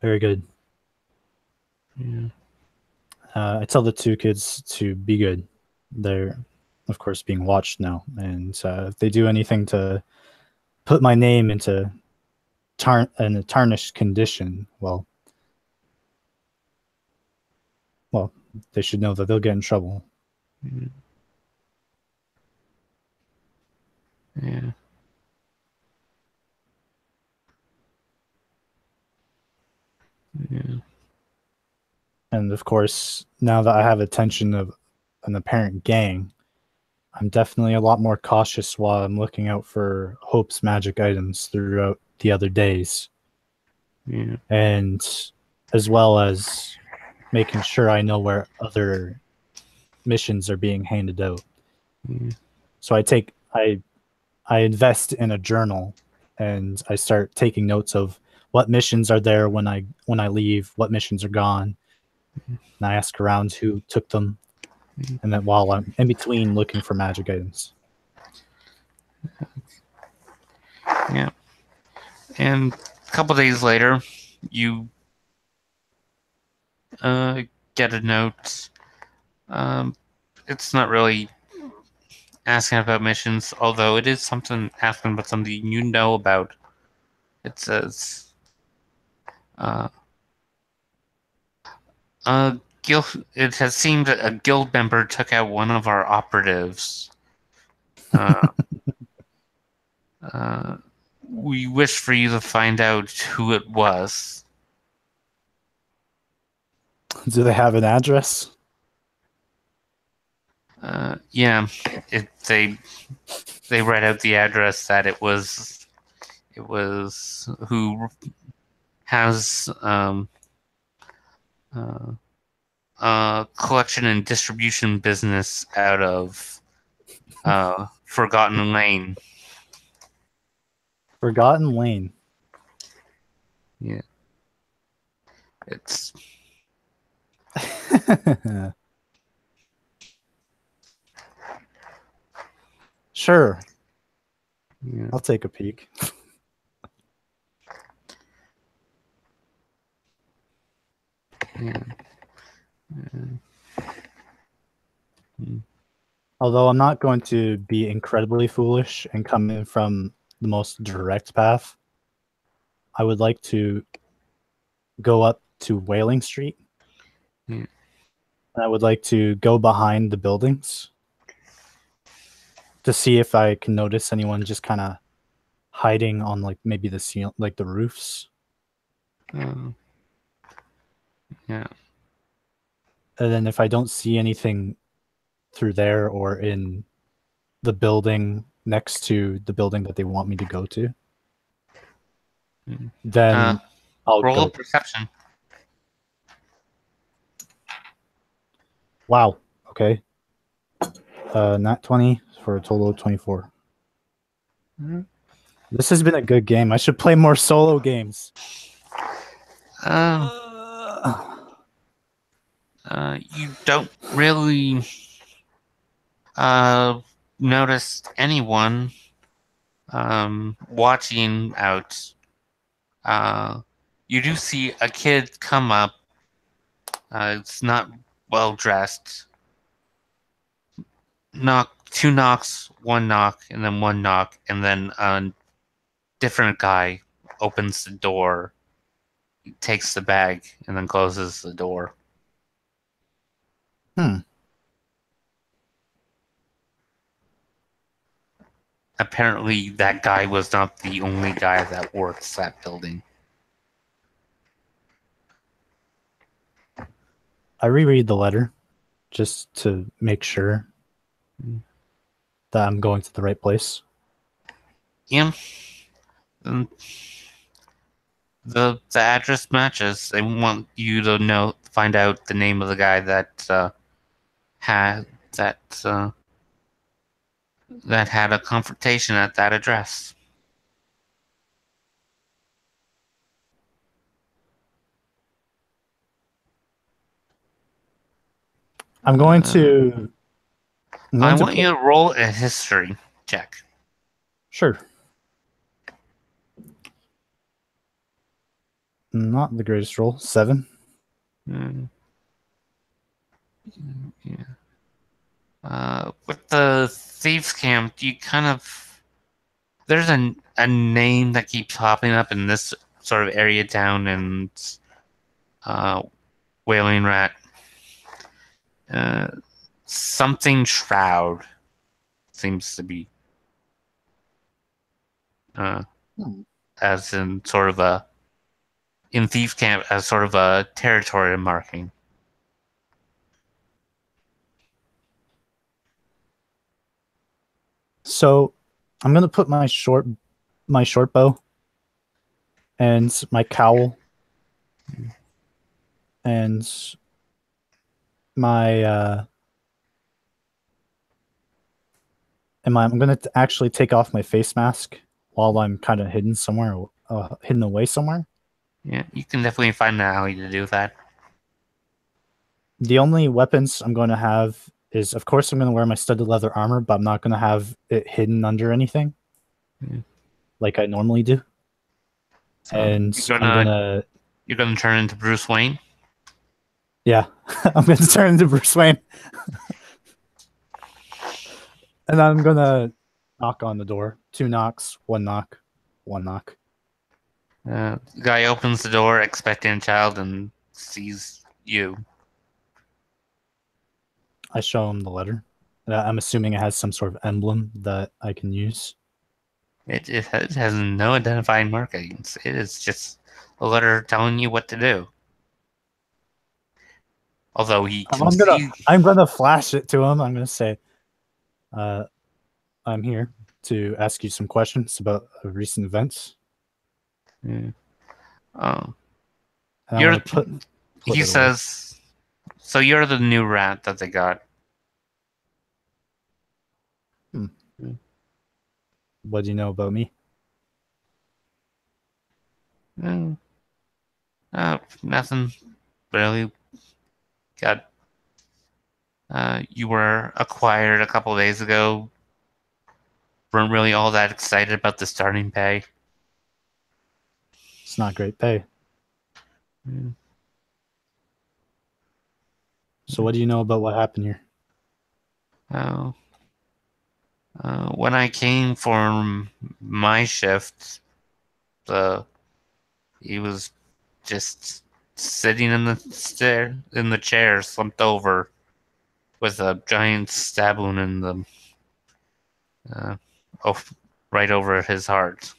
Very good. Yeah. I tell the two kids to be good. They're, of course, being watched now, and if they do anything to put my name into in a tarnished condition, well, they should know that they'll get in trouble. Yeah. Yeah. Yeah. And of course, now that I have attention of an apparent gang, I'm definitely a lot more cautious while I'm looking out for Hope's magic items throughout the other days, Yeah. and as well as making sure I know where other missions are being handed out. Yeah. So I invest in a journal and I start taking notes of what missions are there when I leave, what missions are gone, and I ask around who took them, and then while I'm in between looking for magic items. Yeah. And a couple days later, you get a note. Um, it's not really asking about missions, although it is something asking about something you know about. It says, uh, guild. It has seemed that a guild member took out one of our operatives. Uh, we wish for you to find out who it was. Do they have an address? Yeah, they read out the address that it was It was who has uh, a collection and distribution business out of Forgotten Lane. Forgotten Lane. Yeah, it's Sure, yeah, I'll take a peek. yeah, yeah. Mm, Although I'm not going to be incredibly foolish and come in from the most direct path, I would like to go up to Whaling Street, yeah. and I would like to go behind the buildings to see if I can notice anyone just kind of hiding on like maybe the ceiling, like the roofs. Uh, yeah. And then if I don't see anything through there or in the building next to the building that they want me to go to, Mm. Uh, then I'll Roll a go. perception. Wow. Okay. Not 20 for a total of 24. Mhm. This has been a good game. I should play more solo games. Um, Uh, you don't really uh notice anyone watching out. Uh, you do see a kid come up. It's not well dressed. Knock, two knocks, one knock, and then one knock, and then a different guy opens the door, takes the bag, and then closes the door. hmm. Apparently, that guy was not the only guy that works that building. I reread the letter just to make sure that I'm going to the right place. Yeah, and the address matches. They want you to find out the name of the guy that had that that had a confrontation at that address. I'm going Uh, to. I'm I going to want put. you to roll a history check. Sure. Not the greatest roll. 7. Mm, yeah. With the thieves camp, you kind of there's a name that keeps popping up in this sort of area down in uh, Wailing Rat. Uh, Something Shroud seems to be uh, Hmm. as in sort of a in thief camp as sort of a territory marking. So I'm going to put my short bow and my cowl and my I'm going to actually take off my face mask while I'm kind of hidden somewhere, hidden away somewhere. Yeah, you can definitely find an alley to do that. The only weapons I'm going to have is, of course, I'm going to wear my studded leather armor, but I'm not going to have it hidden under anything Yeah. like I normally do. So And I'm going to, you're gonna turn into Bruce Wayne. yeah, I'm going to turn into Bruce Wayne. And I'm going to knock on the door. 2 knocks, 1 knock, 1 knock. The guy opens the door, expecting a child, and sees you. I show him the letter. I'm assuming it has some sort of emblem that I can use. It has no identifying markings. It is just a letter telling you what to do. Although he can see, I'm gonna flash it to him. I'm gonna say, uh, I'm here to ask you some questions about recent events. Yeah. Oh, And I'm you're. gonna put He it away. says. So you're the new rat that they got. Hmm. Hmm. What do you know about me? Uh, nothing really. Got. You were acquired a couple days ago. Weren't really all that excited about the starting pay. It's not great pay. Hmm. So what do you know about what happened here? Oh. When I came for my shift, the he was just sitting in the chair, slumped over, with a giant stab wound in the uh, oh, right over his heart.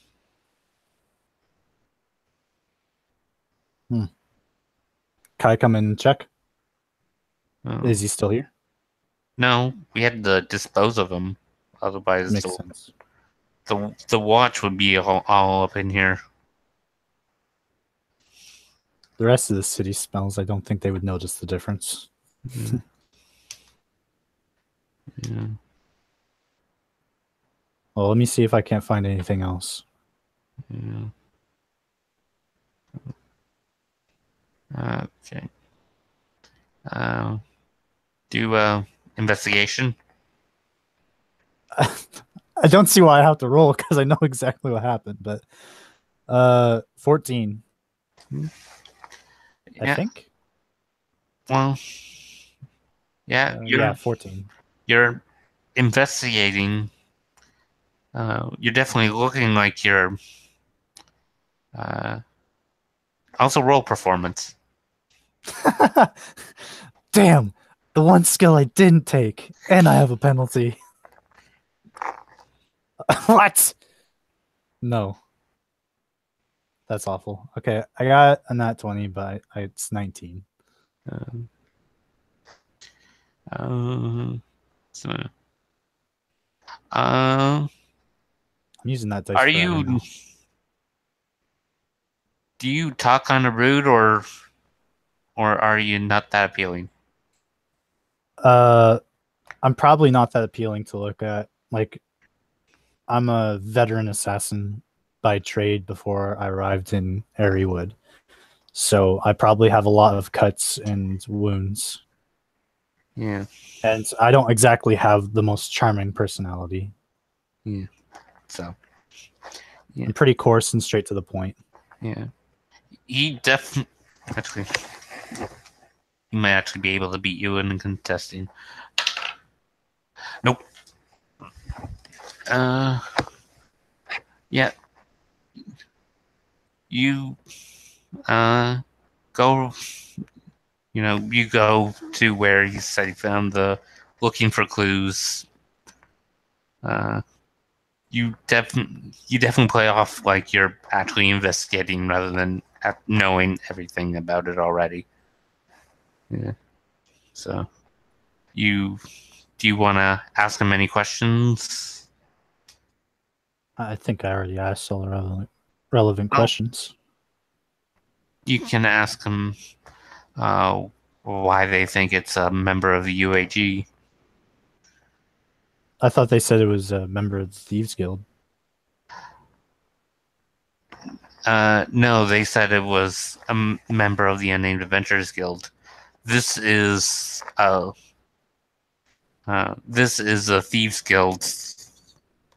Hmm. Can I come in and check? Oh, Is he still here? no, we had to dispose of him. Otherwise, Makes the sense. the watch would be all up in here. The rest of the city smells. I don't think they would notice the difference. Yeah, yeah, Well, let me see if I can't find anything else. yeah. Okay. Uh, do investigation. I don't see why I have to roll because I know exactly what happened, but 14, I Yeah. think. Well, yeah. Yeah, 14. You're investigating. You're definitely looking like you're. Uh, also roll performance. Damn, the one skill I didn't take, and I have a penalty. What? No, that's awful. Okay, I got a nat 20, but it's 19. Um, uh, so, uh, I'm using that dice are forever you? now. Do you talk kind of rude, or are you not that appealing? Uh, I'm probably not that appealing to look at. Like, I'm a veteran assassin by trade before I arrived in Erywood. So I probably have a lot of cuts and wounds. Yeah, And I don't exactly have the most charming personality. yeah. So, yeah, I'm pretty coarse and straight to the point. yeah. He definitely actually he might actually be able to beat you in contesting. Nope. Uh, yeah. You uh go. You go to where you said you found the looking for clues. Uh, you definitely play off like you're actually investigating rather than knowing everything about it already. Yeah. So you do you want to ask him any questions? I think I already asked all the relevant Oh, questions. you can ask him uh, why they think it's a member of the UAG. I thought they said it was a member of the Thieves Guild. No, they said it was a member of the Unnamed Adventurers Guild. This is this is a thieves guild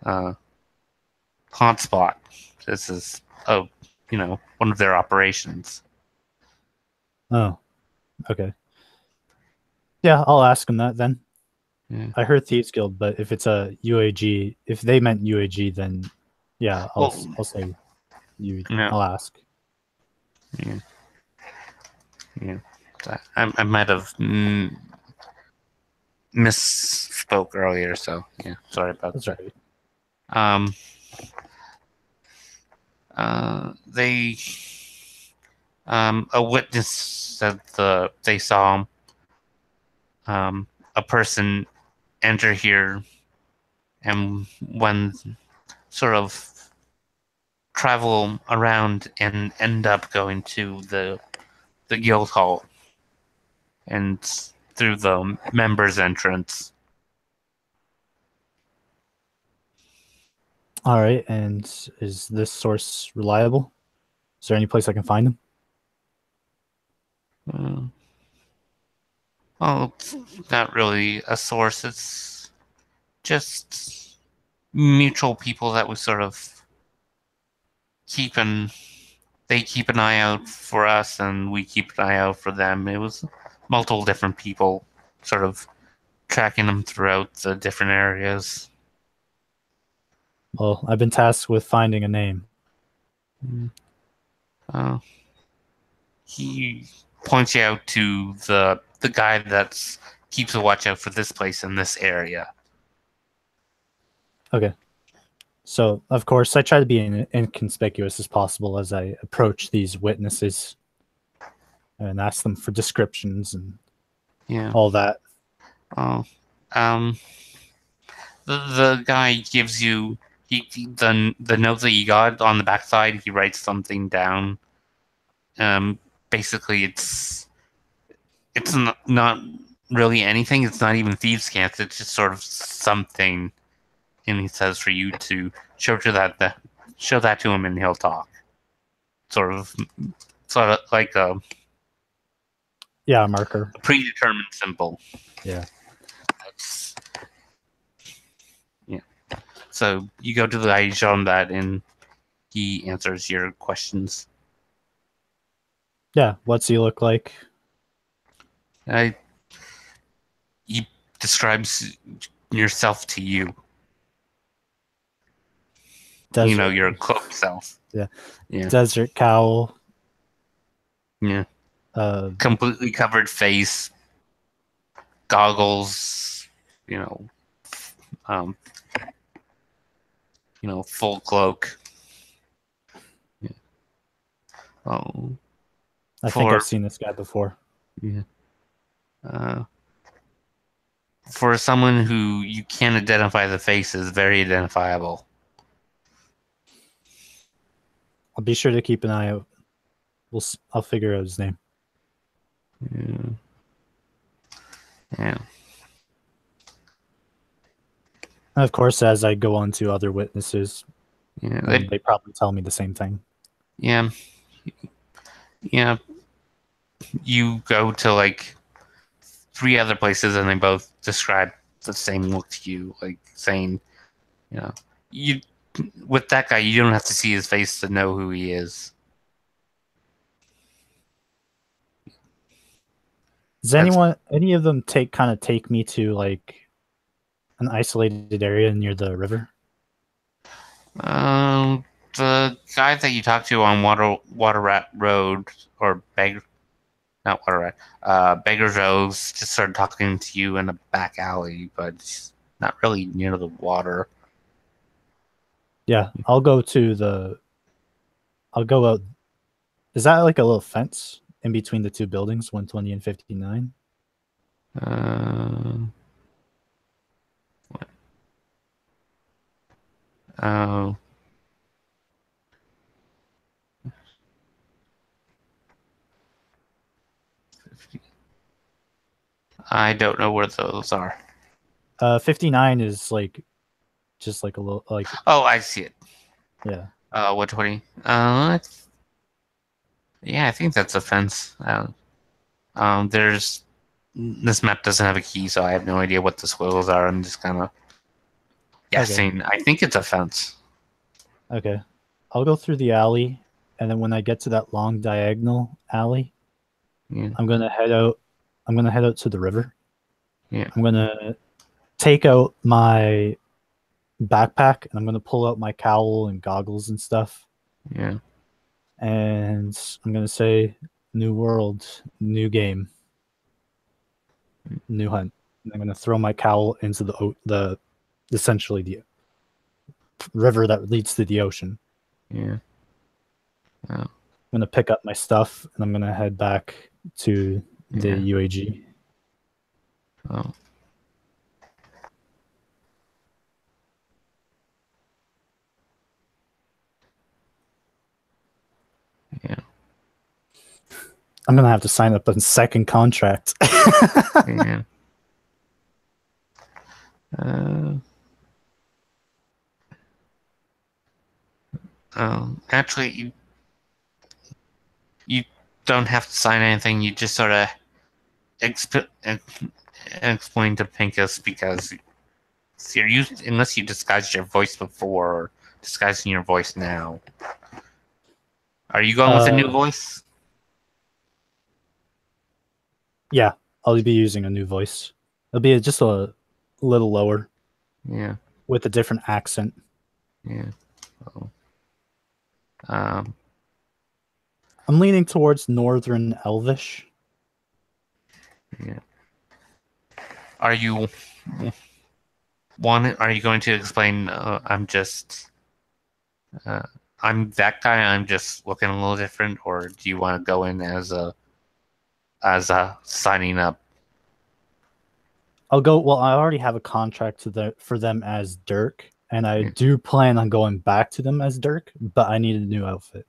uh, hotspot. This is one of their operations. Oh, okay. Yeah, I'll ask him that then. Yeah. I heard Thieves Guild, but if it's a UAG, if they meant UAG, then yeah, Well, I'll say you. no, I'll ask. yeah, yeah. I might have misspoke earlier, so yeah, sorry about That's that. right. Um, they a witness said they saw a person enter here, and when sort of travel around and end up going to the guild hall and through the members entrance. All right, and is this source reliable? Is there any place I can find them? Uh, well, it's not really a source. It's just mutual people that we sort of keep an they keep an eye out for us and we keep an eye out for them. It was multiple different people sort of tracking them throughout the different areas. Well, I've been tasked with finding a name. Uh, he points you out to the guy that's keeps a watch out for this place in this area. Okay. So, of course, I try to be inconspicuous as possible as I approach these witnesses and ask them for descriptions and Yeah. all that. Oh. Um. The guy gives you the note that you got on the backside. He writes something down. Um. Basically, it's not really anything. It's not even thieves' cant. It's just sort of something. And he says for you to show that to him, and he'll talk. Sort of like Yeah, marker. a predetermined symbol. Yeah. That's, yeah. So you go to the guy, you show him that, and he answers your questions. Yeah. What's he look like? I He describes yourself to you. You know, Desert. your cloaked self. Yeah. Yeah. Desert cowl. Yeah. Uh, Completely covered face, goggles, you know, um, full cloak. Yeah. Oh, I think I've for seen this guy before. yeah. Uh, for someone who you can't identify the face is very identifiable. I'll be sure to keep an eye out. I'll figure out his name. Yeah. Yeah. And of course, as I go on to other witnesses, Yeah. they probably tell me the same thing. Yeah. Yeah. You go to like three other places and they both describe the same look to you, like saying, you know, you with that guy, you don't have to see his face to know who he is. Does That's any of them take me to like an isolated area near the river? um the guy that you talked to on Water Rat Road or Beg not Water Rat Beggar's Rose just started talking to you in a back alley, but it's not really near the water. Yeah, I'll go out. Is that like a little fence in between the two buildings, 120 and 59? Uh, oh, I don't know where those are. 59 is like just like a little like Oh, I see it. yeah. 120. Yeah, I think that's a fence. There's this map doesn't have a key, so I have no idea what the squiggles are. I'm just kind of Okay. guessing. I think it's a fence. Okay. I'll go through the alley, and then when I get to that long diagonal alley, Yeah, I'm gonna head out. I'm gonna head out to the river. yeah, I'm gonna take out my backpack and I'm gonna pull out my cowl and goggles and stuff. yeah, And I'm gonna say, "New world, new game, new hunt." And I'm gonna throw my cowl into the essentially the river that leads to the ocean. yeah. Oh, I'm gonna pick up my stuff and I'm gonna head back to the yeah. UAG. Oh, I'm gonna have to sign up a second contract. Yeah. Uh, Actually, you don't have to sign anything. You just sort of explain to Pinkus because you're used unless you disguised your voice before or disguising your voice now. Are you going with a new uh, voice? yeah, I'll be using a new voice. It'll be just a little lower Yeah, with a different accent. yeah. Oh. Um, I'm leaning towards Northern Elvish. yeah. Are you Are you going to explain? Uh, I'm that guy. I'm just looking a little different, or do you want to go in as a signing up? I'll go. Well, I already have a contract for them as Dirk, and I Yeah, do plan on going back to them as Dirk, but I need a new outfit.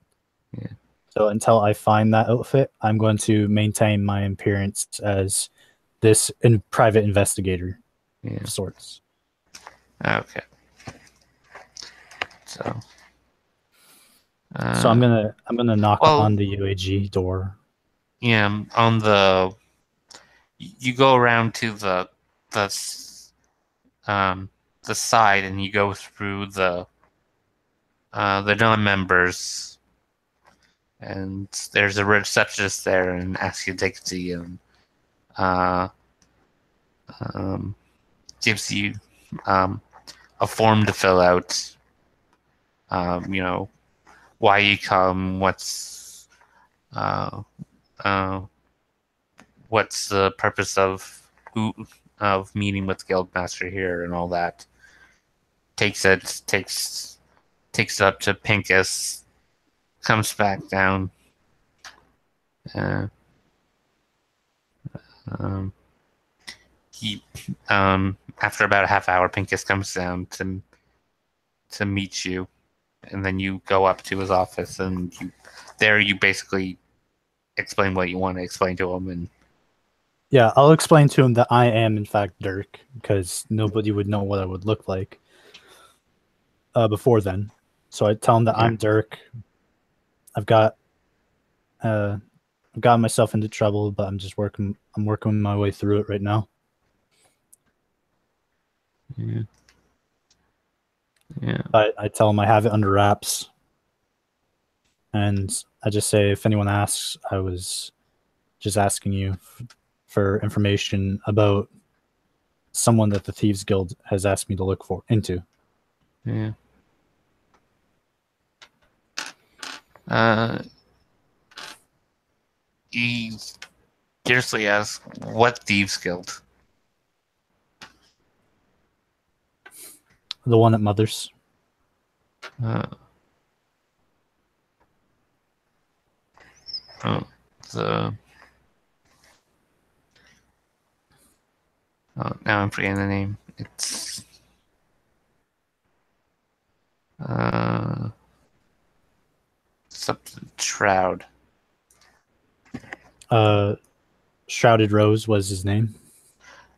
yeah, So until I find that outfit, I'm going to maintain my appearance as this private investigator yeah. of sorts. Okay. So, So uh, I'm gonna knock well, on the UAG door. yeah. On the You go around to the s- um the side, and you go through the non-members, and there's a receptionist there and asks you to take a seat and uh, um, gives you um, a form to fill out. You know, why you come, uh, uh, what's the purpose who of meeting with Guildmaster here and all that. Takes it up to Pincus, comes back down. Uh, um, he After about a half hour, Pincus comes down to meet you, and then you go up to his office, and you basically explain what you want to explain to him, and Yeah, I'll explain to him that I am in fact Dirk because nobody would know what I would look like before then. So I tell him that yeah, I'm Dirk. I've got uh, I've gotten myself into trouble, but I'm just working. I'm working my way through it right now. yeah, yeah, I tell him I have it under wraps, and I just say if anyone asks, I was just asking you for information about someone that the Thieves Guild has asked me to look for into. yeah. Uh, he curiously asks, "What thieves guild?" The one at Mother's. Uh, oh, the Now I'm forgetting the name. It's uh something Shroud. Uh, Shrouded Rose was his name.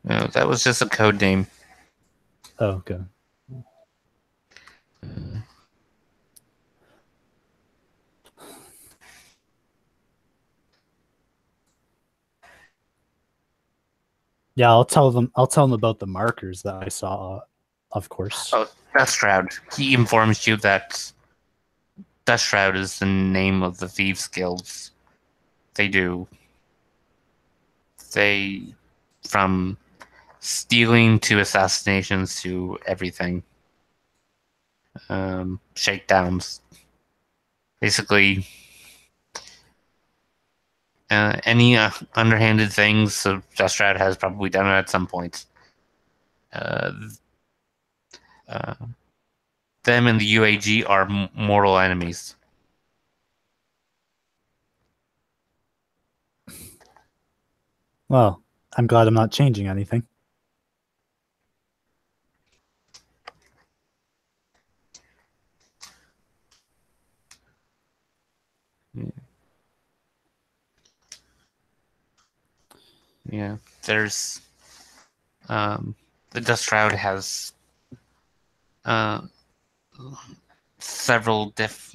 No, that was just a code name. Oh, okay. Yeah, I'll tell them. I'll tell them about the markers that I saw. Of course. Oh, Death Shroud. He informs you that Death Shroud is the name of the thieves guilds. They do they from stealing to assassinations to everything. Shakedowns. Basically, any underhanded things. So Death Shroud has probably done it at some point. Uh, uh, them and the UAG are mortal enemies. Well, I'm glad I'm not changing anything. Yeah, there's um, the Dust Shroud has uh, several diff.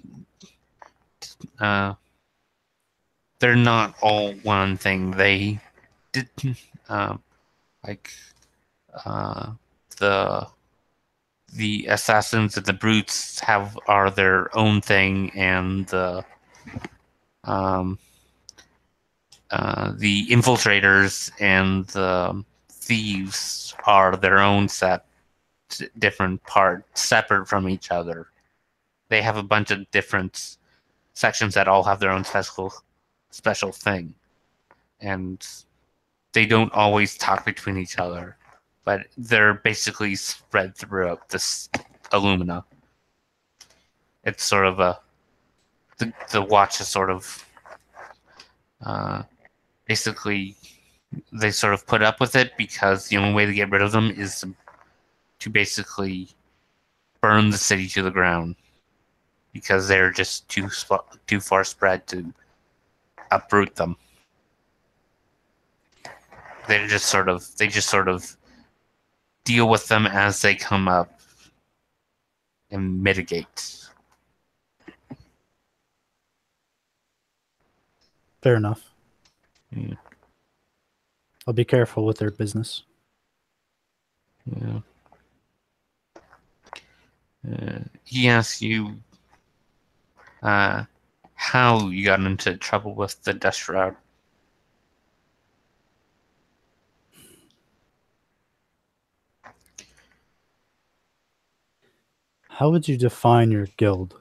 Uh, they're not all one thing. They did um, like uh, the the assassins and the brutes are their own thing, and um, the infiltrators and the thieves are their own different part, separate from each other. They have a bunch of different sections that all have their own special thing, and they don't always talk between each other, but they're basically spread throughout this Illumina. It's sort of the watch is sort of uh, basically they sort of put up with it because the only way to get rid of them is to basically burn the city to the ground because they're just too far spread to uproot them. They just sort of deal with them as they come up and mitigate. Fair enough. Yeah. I'll be careful with their business. Yeah. He asks you uh, how you got into trouble with the Dust Shroud. How would you define your guild,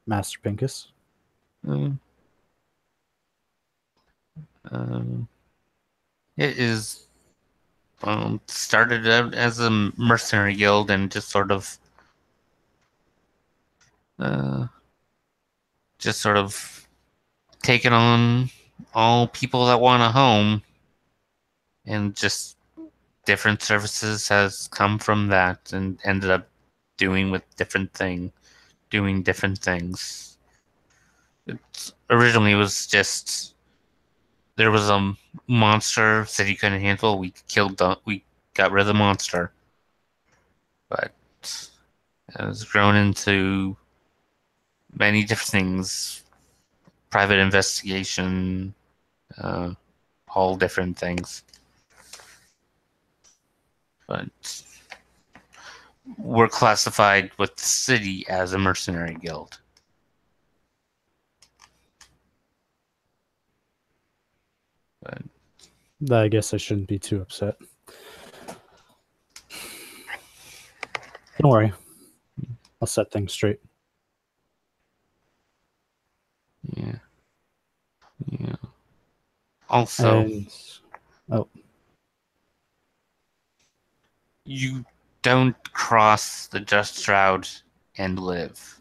Master Pincus? Um, um, it is started out as a mercenary guild and uh, just sort of taken on all people that want a home, and just different services has come from that, and ended up doing different things. Originally, it was just there was a monster city couldn't handle. We got rid of the monster, but it has grown into many different things. Private investigation, uh, all different things. But we're classified with the city as a mercenary guild. But I guess I shouldn't be too upset. Don't worry. I'll set things straight. yeah, yeah. Also, And oh, you don't cross the Just Shroud and live.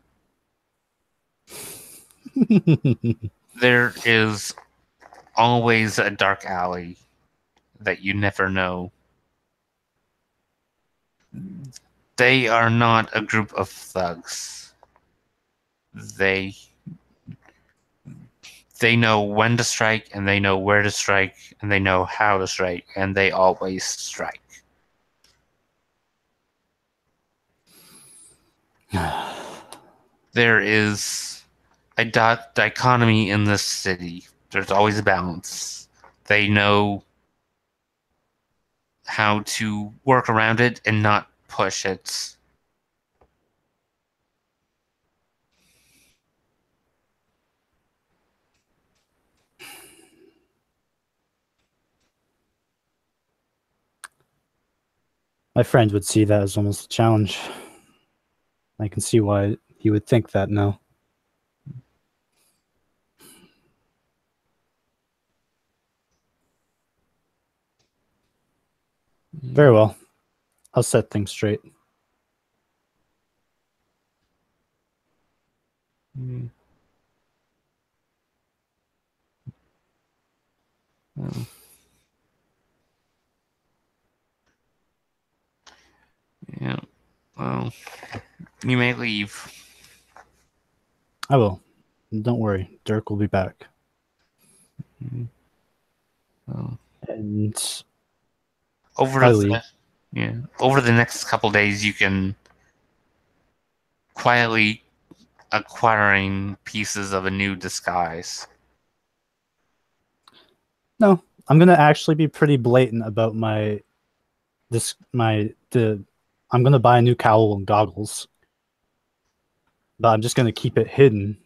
There is always a dark alley that you never know. They are not a group of thugs. They they know when to strike, and they know where to strike, and they know how to strike, and they always strike. There is a dichotomy in this city. There's always a balance. They know how to work around it and not push it. my friend would see that as almost a challenge. I can see why he would think that now. Very well. I'll set things straight. Mm. Well, yeah. Well, you may leave. I will. Don't worry. Dirk will be back. Mm. and Over I leave. the yeah, over the next couple days, you can quietly acquiring pieces of a new disguise. No, I'm gonna actually be pretty blatant about my this my the. I'm gonna buy a new cowl and goggles, but I'm just gonna keep it hidden.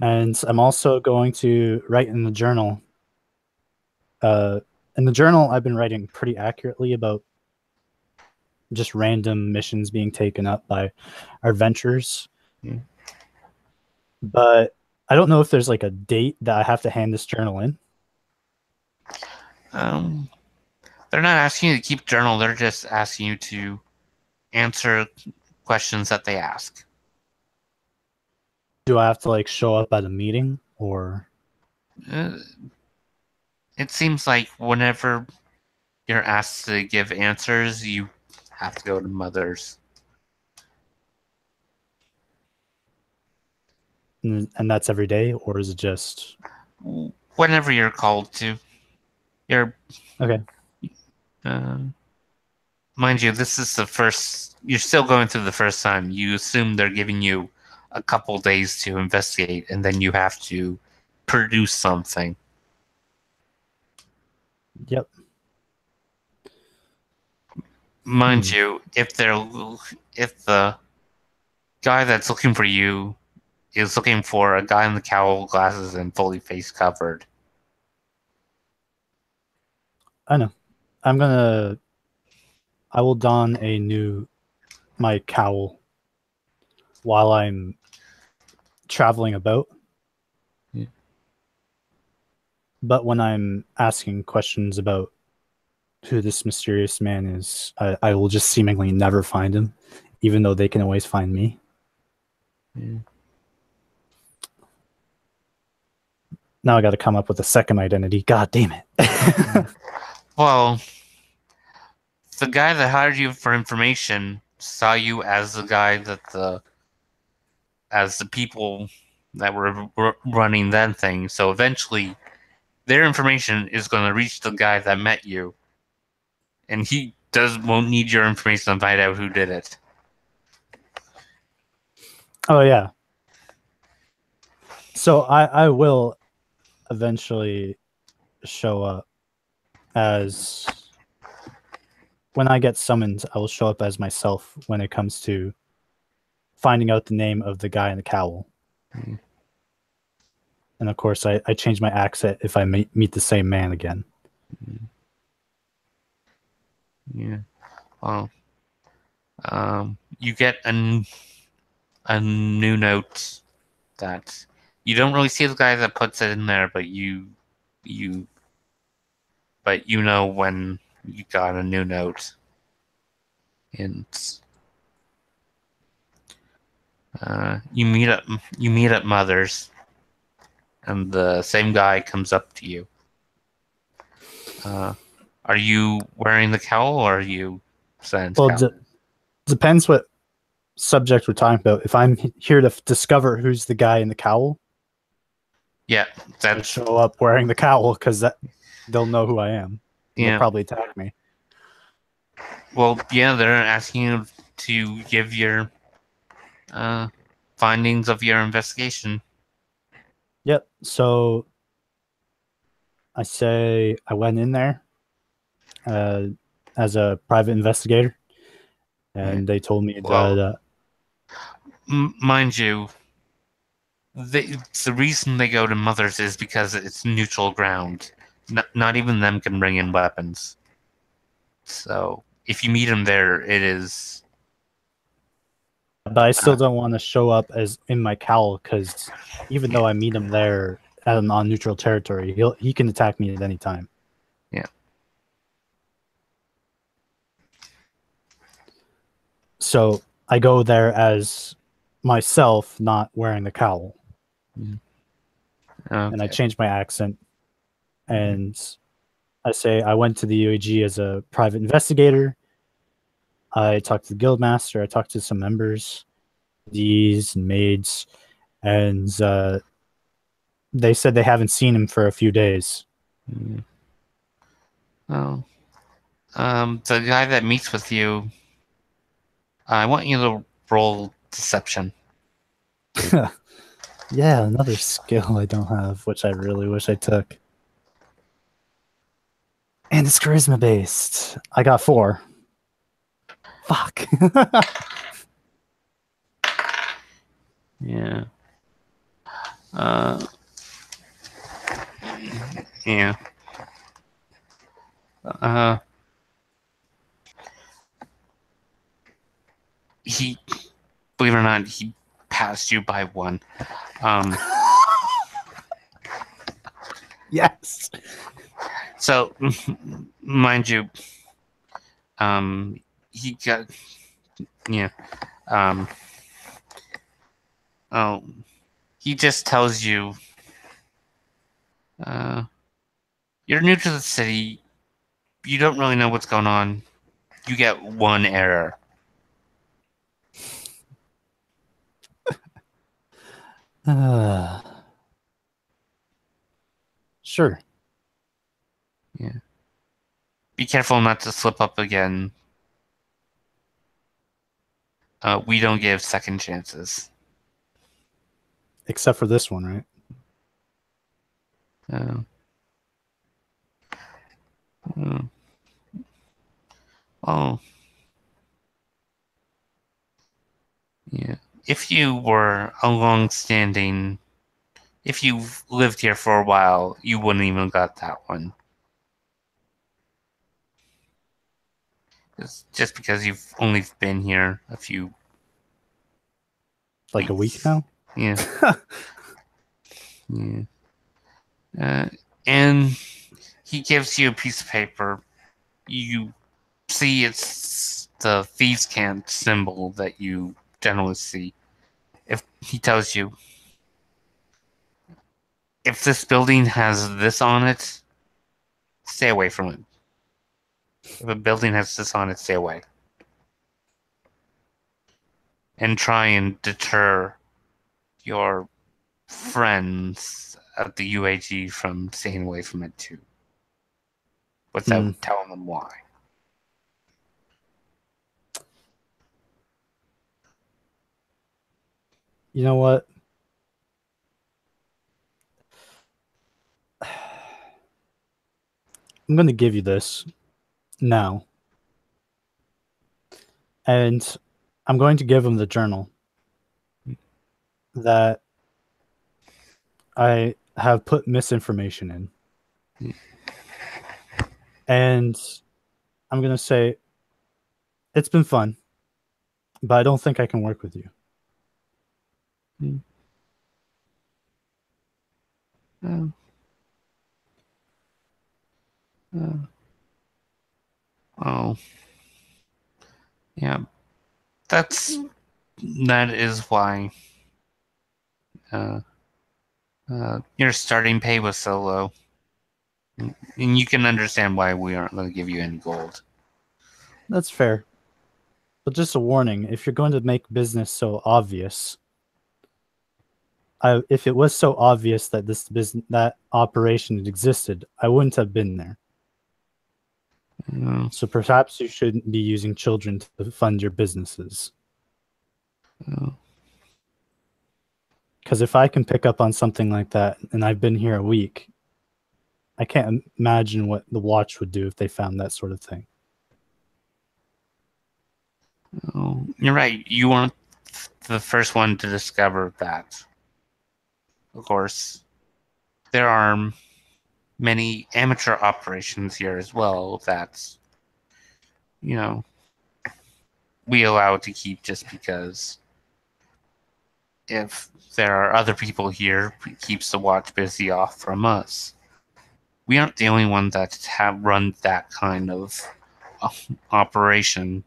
And I'm also going to write in the journal. Uh, in the journal, I've been writing pretty accurately about just random missions being taken up by our adventurers. Yeah. But I don't know if there's like a date that I have to hand this journal in. Um, they're not asking you to keep journal. They're just asking you to answer questions that they ask. Do I have to like show up at a meeting or Uh, it seems like whenever you're asked to give answers, you have to go to Mother's. and that's every day or is it just Whenever you're called to. You're, okay? uh, mind you, this is the first. You're still going through the first time. You assume they're giving you a couple days to investigate, and then you have to produce something. Yep. Mind Hmm. you, if the guy that's looking for you is looking for a guy in the cowl, glasses, and fully face covered. I know. I'm gonna. I will don a new my cowl while I'm traveling about. Yeah. But when I'm asking questions about who this mysterious man is, I will just seemingly never find him, even though they can always find me. Yeah. Now I got to come up with a second identity. God damn it. Well, the guy that hired you for information saw you as the guy that the people that were running that thing. So eventually, their information is going to reach the guy that met you, and he does won't need your information to find out who did it. Oh yeah. So I will eventually show up as when I get summoned, I will show up as myself when it comes to finding out the name of the guy in the cowl. Mm. And of course, I change my accent if I meet the same man again. Yeah. Well, you get a new note that you don't really see the guy that puts it in there, but you but you know when you got a new note, and you meet at Mother's, and the same guy comes up to you. Uh, are you wearing the cowl or are you sans Well, cowl? depends what subject we're talking about. If I'm here to discover who's the guy in the cowl, Yeah, I'll that's show up wearing the cowl because they'll know who I am. And they'll yeah. probably attack me. Well, yeah, they're asking you to give your uh, findings of your investigation. Yep. So I say I went in there uh, as a private investigator, Yeah. and they told me that Well, mind you, the reason they go to Mother's is because it's neutral ground. Not even them can bring in weapons. So if you meet them there, it is. but I still Uh, don't want to show up as in my cowl because even yeah, though I meet him there on neutral territory, he can attack me at any time. yeah, So I go there as myself, not wearing the cowl, and I okay. change my accent and I say I went to the UAG as a private investigator. I talked to the guildmaster. I talked to some members, D's and maids, and They said they haven't seen him for a few days. Mm. Oh, the guy that meets with you, I want you to roll deception. Yeah, another skill I don't have, which I really wish I took. And it's charisma based. I got 4. Fuck. Yeah. Uh, yeah. Uh, he, believe it or not, he passed you by 1. Um, Yes. so, mind you, he got, yeah, um, oh, he just tells you, uh, you're new to the city, you don't really know what's going on, you get 1 error. Uh, sure. Yeah. Be careful not to slip up again. We don't give second chances. Except for this one, right? Uh, uh, oh, yeah. If you were a long-standing, if you've lived here for a while, you wouldn't even got that one. Just because you've only been here a few Like a week weeks. now? Yeah. Yeah. Uh, and he gives you a piece of paper. You see it's the thieves' cant symbol that you generally see. If he tells you, if this building has this on it, stay away from it. If a building has this on it, stay away. And try and deter your friends at the UAG from staying away from it too, Hmm. without telling them why. You know what? I'm going to give you this now. And I'm going to give him the journal that I have put misinformation in. And I'm going to say, it's been fun, but I don't think I can work with you. Uh, uh, oh, yeah. That is why uh, your starting pay was so low, and you can understand why we aren't going to give you any gold. That's fair. But just a warning, if you're going to make business so obvious, if it was so obvious that this business that operation had existed, I wouldn't have been there. Uh, So perhaps you shouldn't be using children to fund your businesses. uh, Because if I can pick up on something like that, and I've been here a week, I can't imagine what the watch would do if they found that sort of thing. oh, you're right. You weren't the first one to discover that. Of course, there are many amateur operations here as well that, you know, we allow to keep just because if there are other people here, it keeps the watch busy off from us. We aren't the only ones that have run that kind of operation.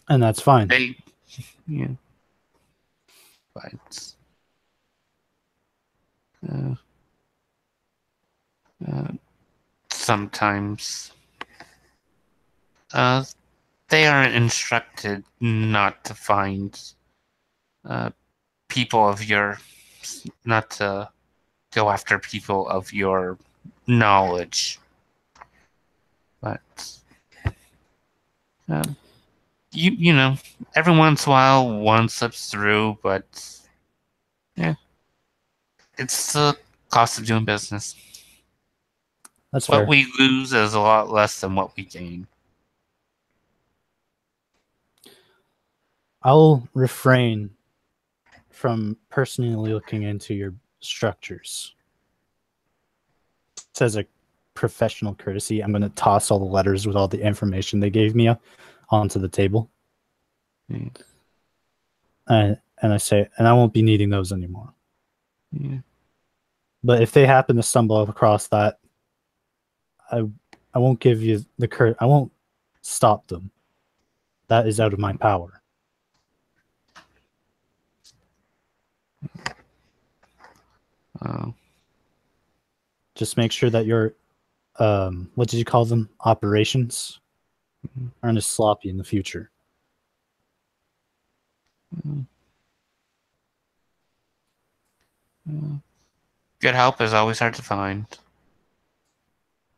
And that's fine. They, yeah, but uh, uh, sometimes uh, they aren't instructed not to find uh, people of your, not to go after people of your knowledge, but um, you know, every once in a while one slips through, but yeah, it's the cost of doing business. That's What fair. we lose is a lot less than what we gain. I'll refrain from personally looking into your structures. As a professional courtesy, I'm going to toss all the letters with all the information they gave me onto the table. Yeah. And I say, and I won't be needing those anymore. Yeah. But if they happen to stumble across that, I I won't give you the I won't stop them. That is out of my power. Uh, Just make sure that your what did you call them? Operations aren't as sloppy in the future. Good help is always hard to find.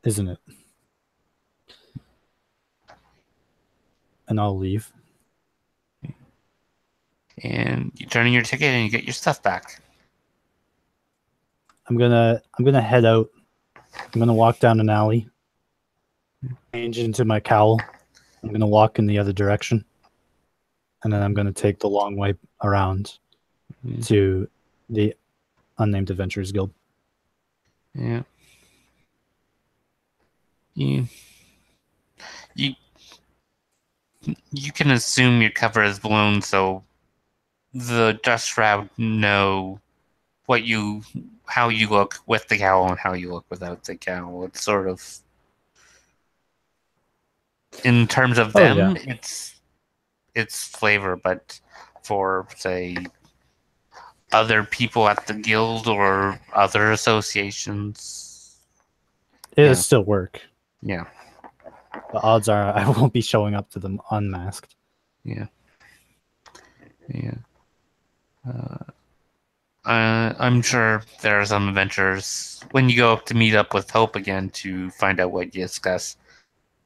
Isn't it? And I'll leave. And you turn in your ticket and you get your stuff back. I'm gonna head out. I'm gonna walk down an alley, change into my cowl. I'm gonna walk in the other direction, and then I'm gonna take the long way around to the Unnamed Adventurers Guild. Yeah. You you you can assume your cover is blown, so the dust shroud know what you how you look with the cowl and how you look without the cowl. It's sort of in terms of Oh yeah, them, it's flavor, but for say other people at the guild or other associations, it'll yeah, still work. yeah, The odds are I won't be showing up to them unmasked. yeah, yeah. I'm sure there are some adventures when you go up to meet up with Hope again to find out what you discuss.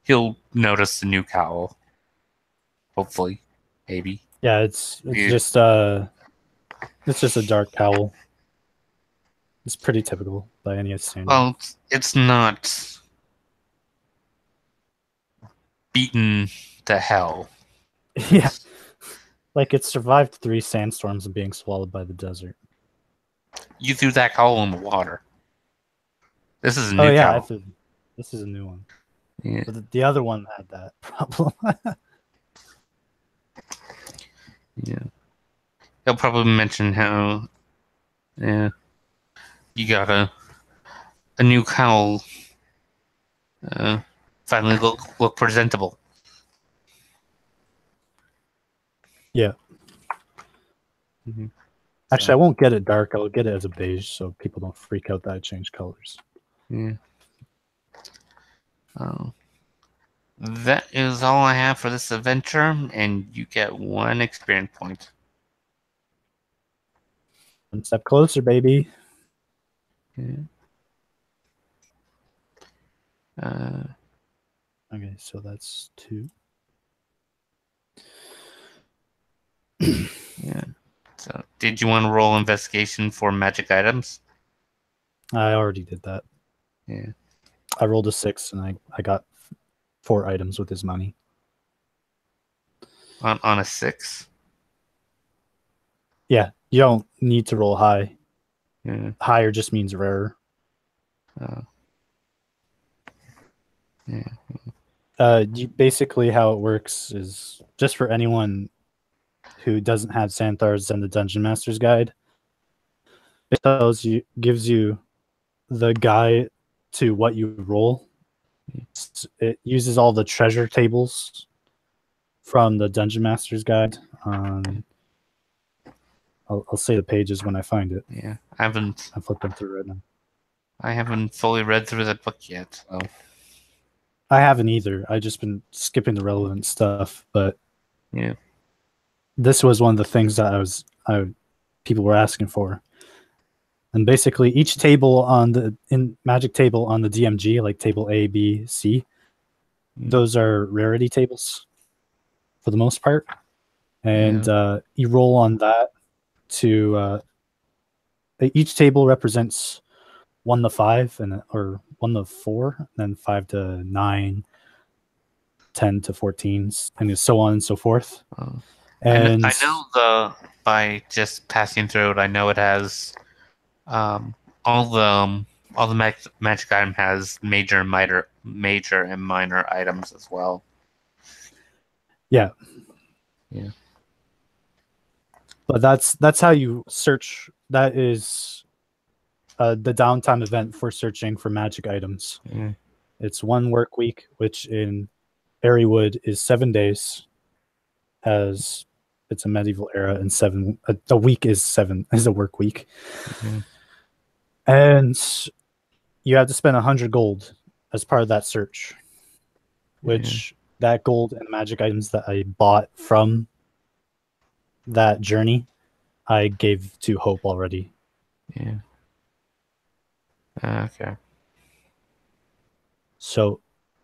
He'll notice the new cowl. Hopefully, maybe. Yeah, You, it's just a dark cowl. It's pretty typical by any standard. well, it's not beaten to hell. Yeah, like it survived 3 sandstorms and being swallowed by the desert. You threw that cowl in the water. This is a Oh new yeah, cowl. this is a new one. Yeah, But the other one had that problem. yeah. He'll probably mention how, yeah, you got a new cowl. Uh, finally look presentable. Yeah. Mm-hmm. Actually, I won't get it dark. I'll get it as a beige so people don't freak out that I change colors. Yeah. Oh. That is all I have for this adventure, and you get 1 experience point. One step closer, baby. Yeah. Uh, Okay, so that's 2. yeah. So, did you want to roll investigation for magic items? I already did that. Yeah. I rolled a 6 and I got 4 items with his money. On a 6? Yeah, you don't need to roll high. Yeah. Higher just means rarer. Yeah. Basically how it works is just for anyone who doesn't have Santhar's and the Dungeon Master's Guide. It gives you the guide to what you roll. It uses all the treasure tables from the Dungeon Master's Guide. I'll say the pages when I find it. Yeah. I'm flipping through right now. I haven't fully read through that book yet. So. I haven't either. I just been skipping the relevant stuff, but Yeah. this was one of the things that people were asking for. And basically, each table on the in Magic table on the DMG, like table A, B, C, those are rarity tables for the most part, and you roll on that to each table represents 1 to 5 and or 1 to 4, and then 5 to 9, 10 to 14s, and so on and so forth. And I know the by just passing through it, I know it has um, all the magic item has major and minor items as well. yeah, Yeah. but that's how you search. That is the downtime event for searching for magic items. Mm. It's 1 work week, which in Airywood is 7 days, as it's a medieval era, and a week is a work week. Mm-hmm. And you have to spend 100 gold as part of that search, which that gold and magic items that I bought from that journey, I gave to Hope already. Yeah. Okay. So,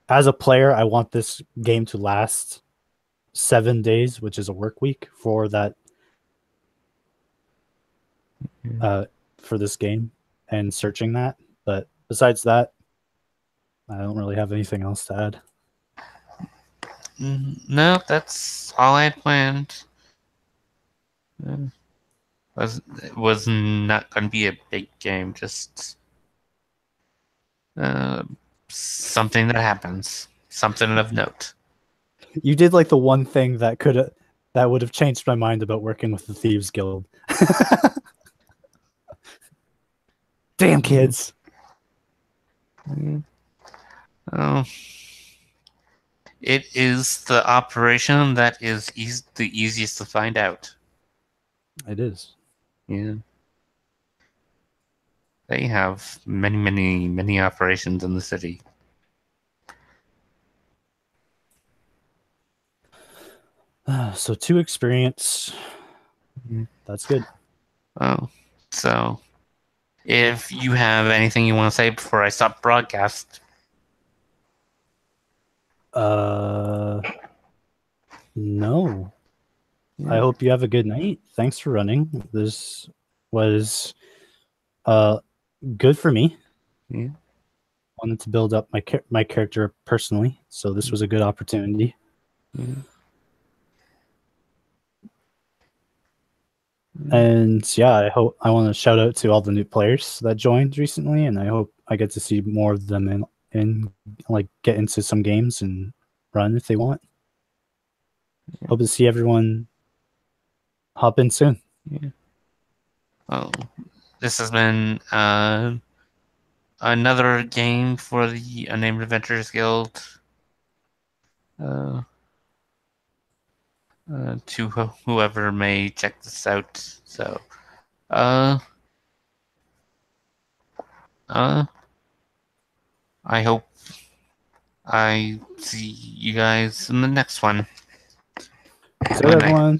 as a player, I want this game to last 7 days, which is a work week for that for this game and searching that. But besides that, I don't really have anything else to add. No, that's all I had planned. It was not going to be a big game, just uh, something that happens, something of note. You did like the one thing that would have changed my mind about working with the Thieves Guild. Damn kids. Oh, it is the operation that is the easiest to find out. It is. Yeah. They have many, many, many operations in the city. So 2 experience. That's good. Oh, so if you have anything you want to say before I stop broadcast. No. I hope you have a good night. Thanks for running. This was good for me. Yeah. Wanted to build up my character personally, so this was a good opportunity. And yeah, I want to shout out to all the new players that joined recently, and I hope I get to see more of them in like get into some games and run if they want. Hope to see everyone hop in soon. Yeah. Oh, this has been another game for the Unnamed Adventurers Guild. To whoever may check this out. So, uh, I hope I see you guys in the next one. So everyone.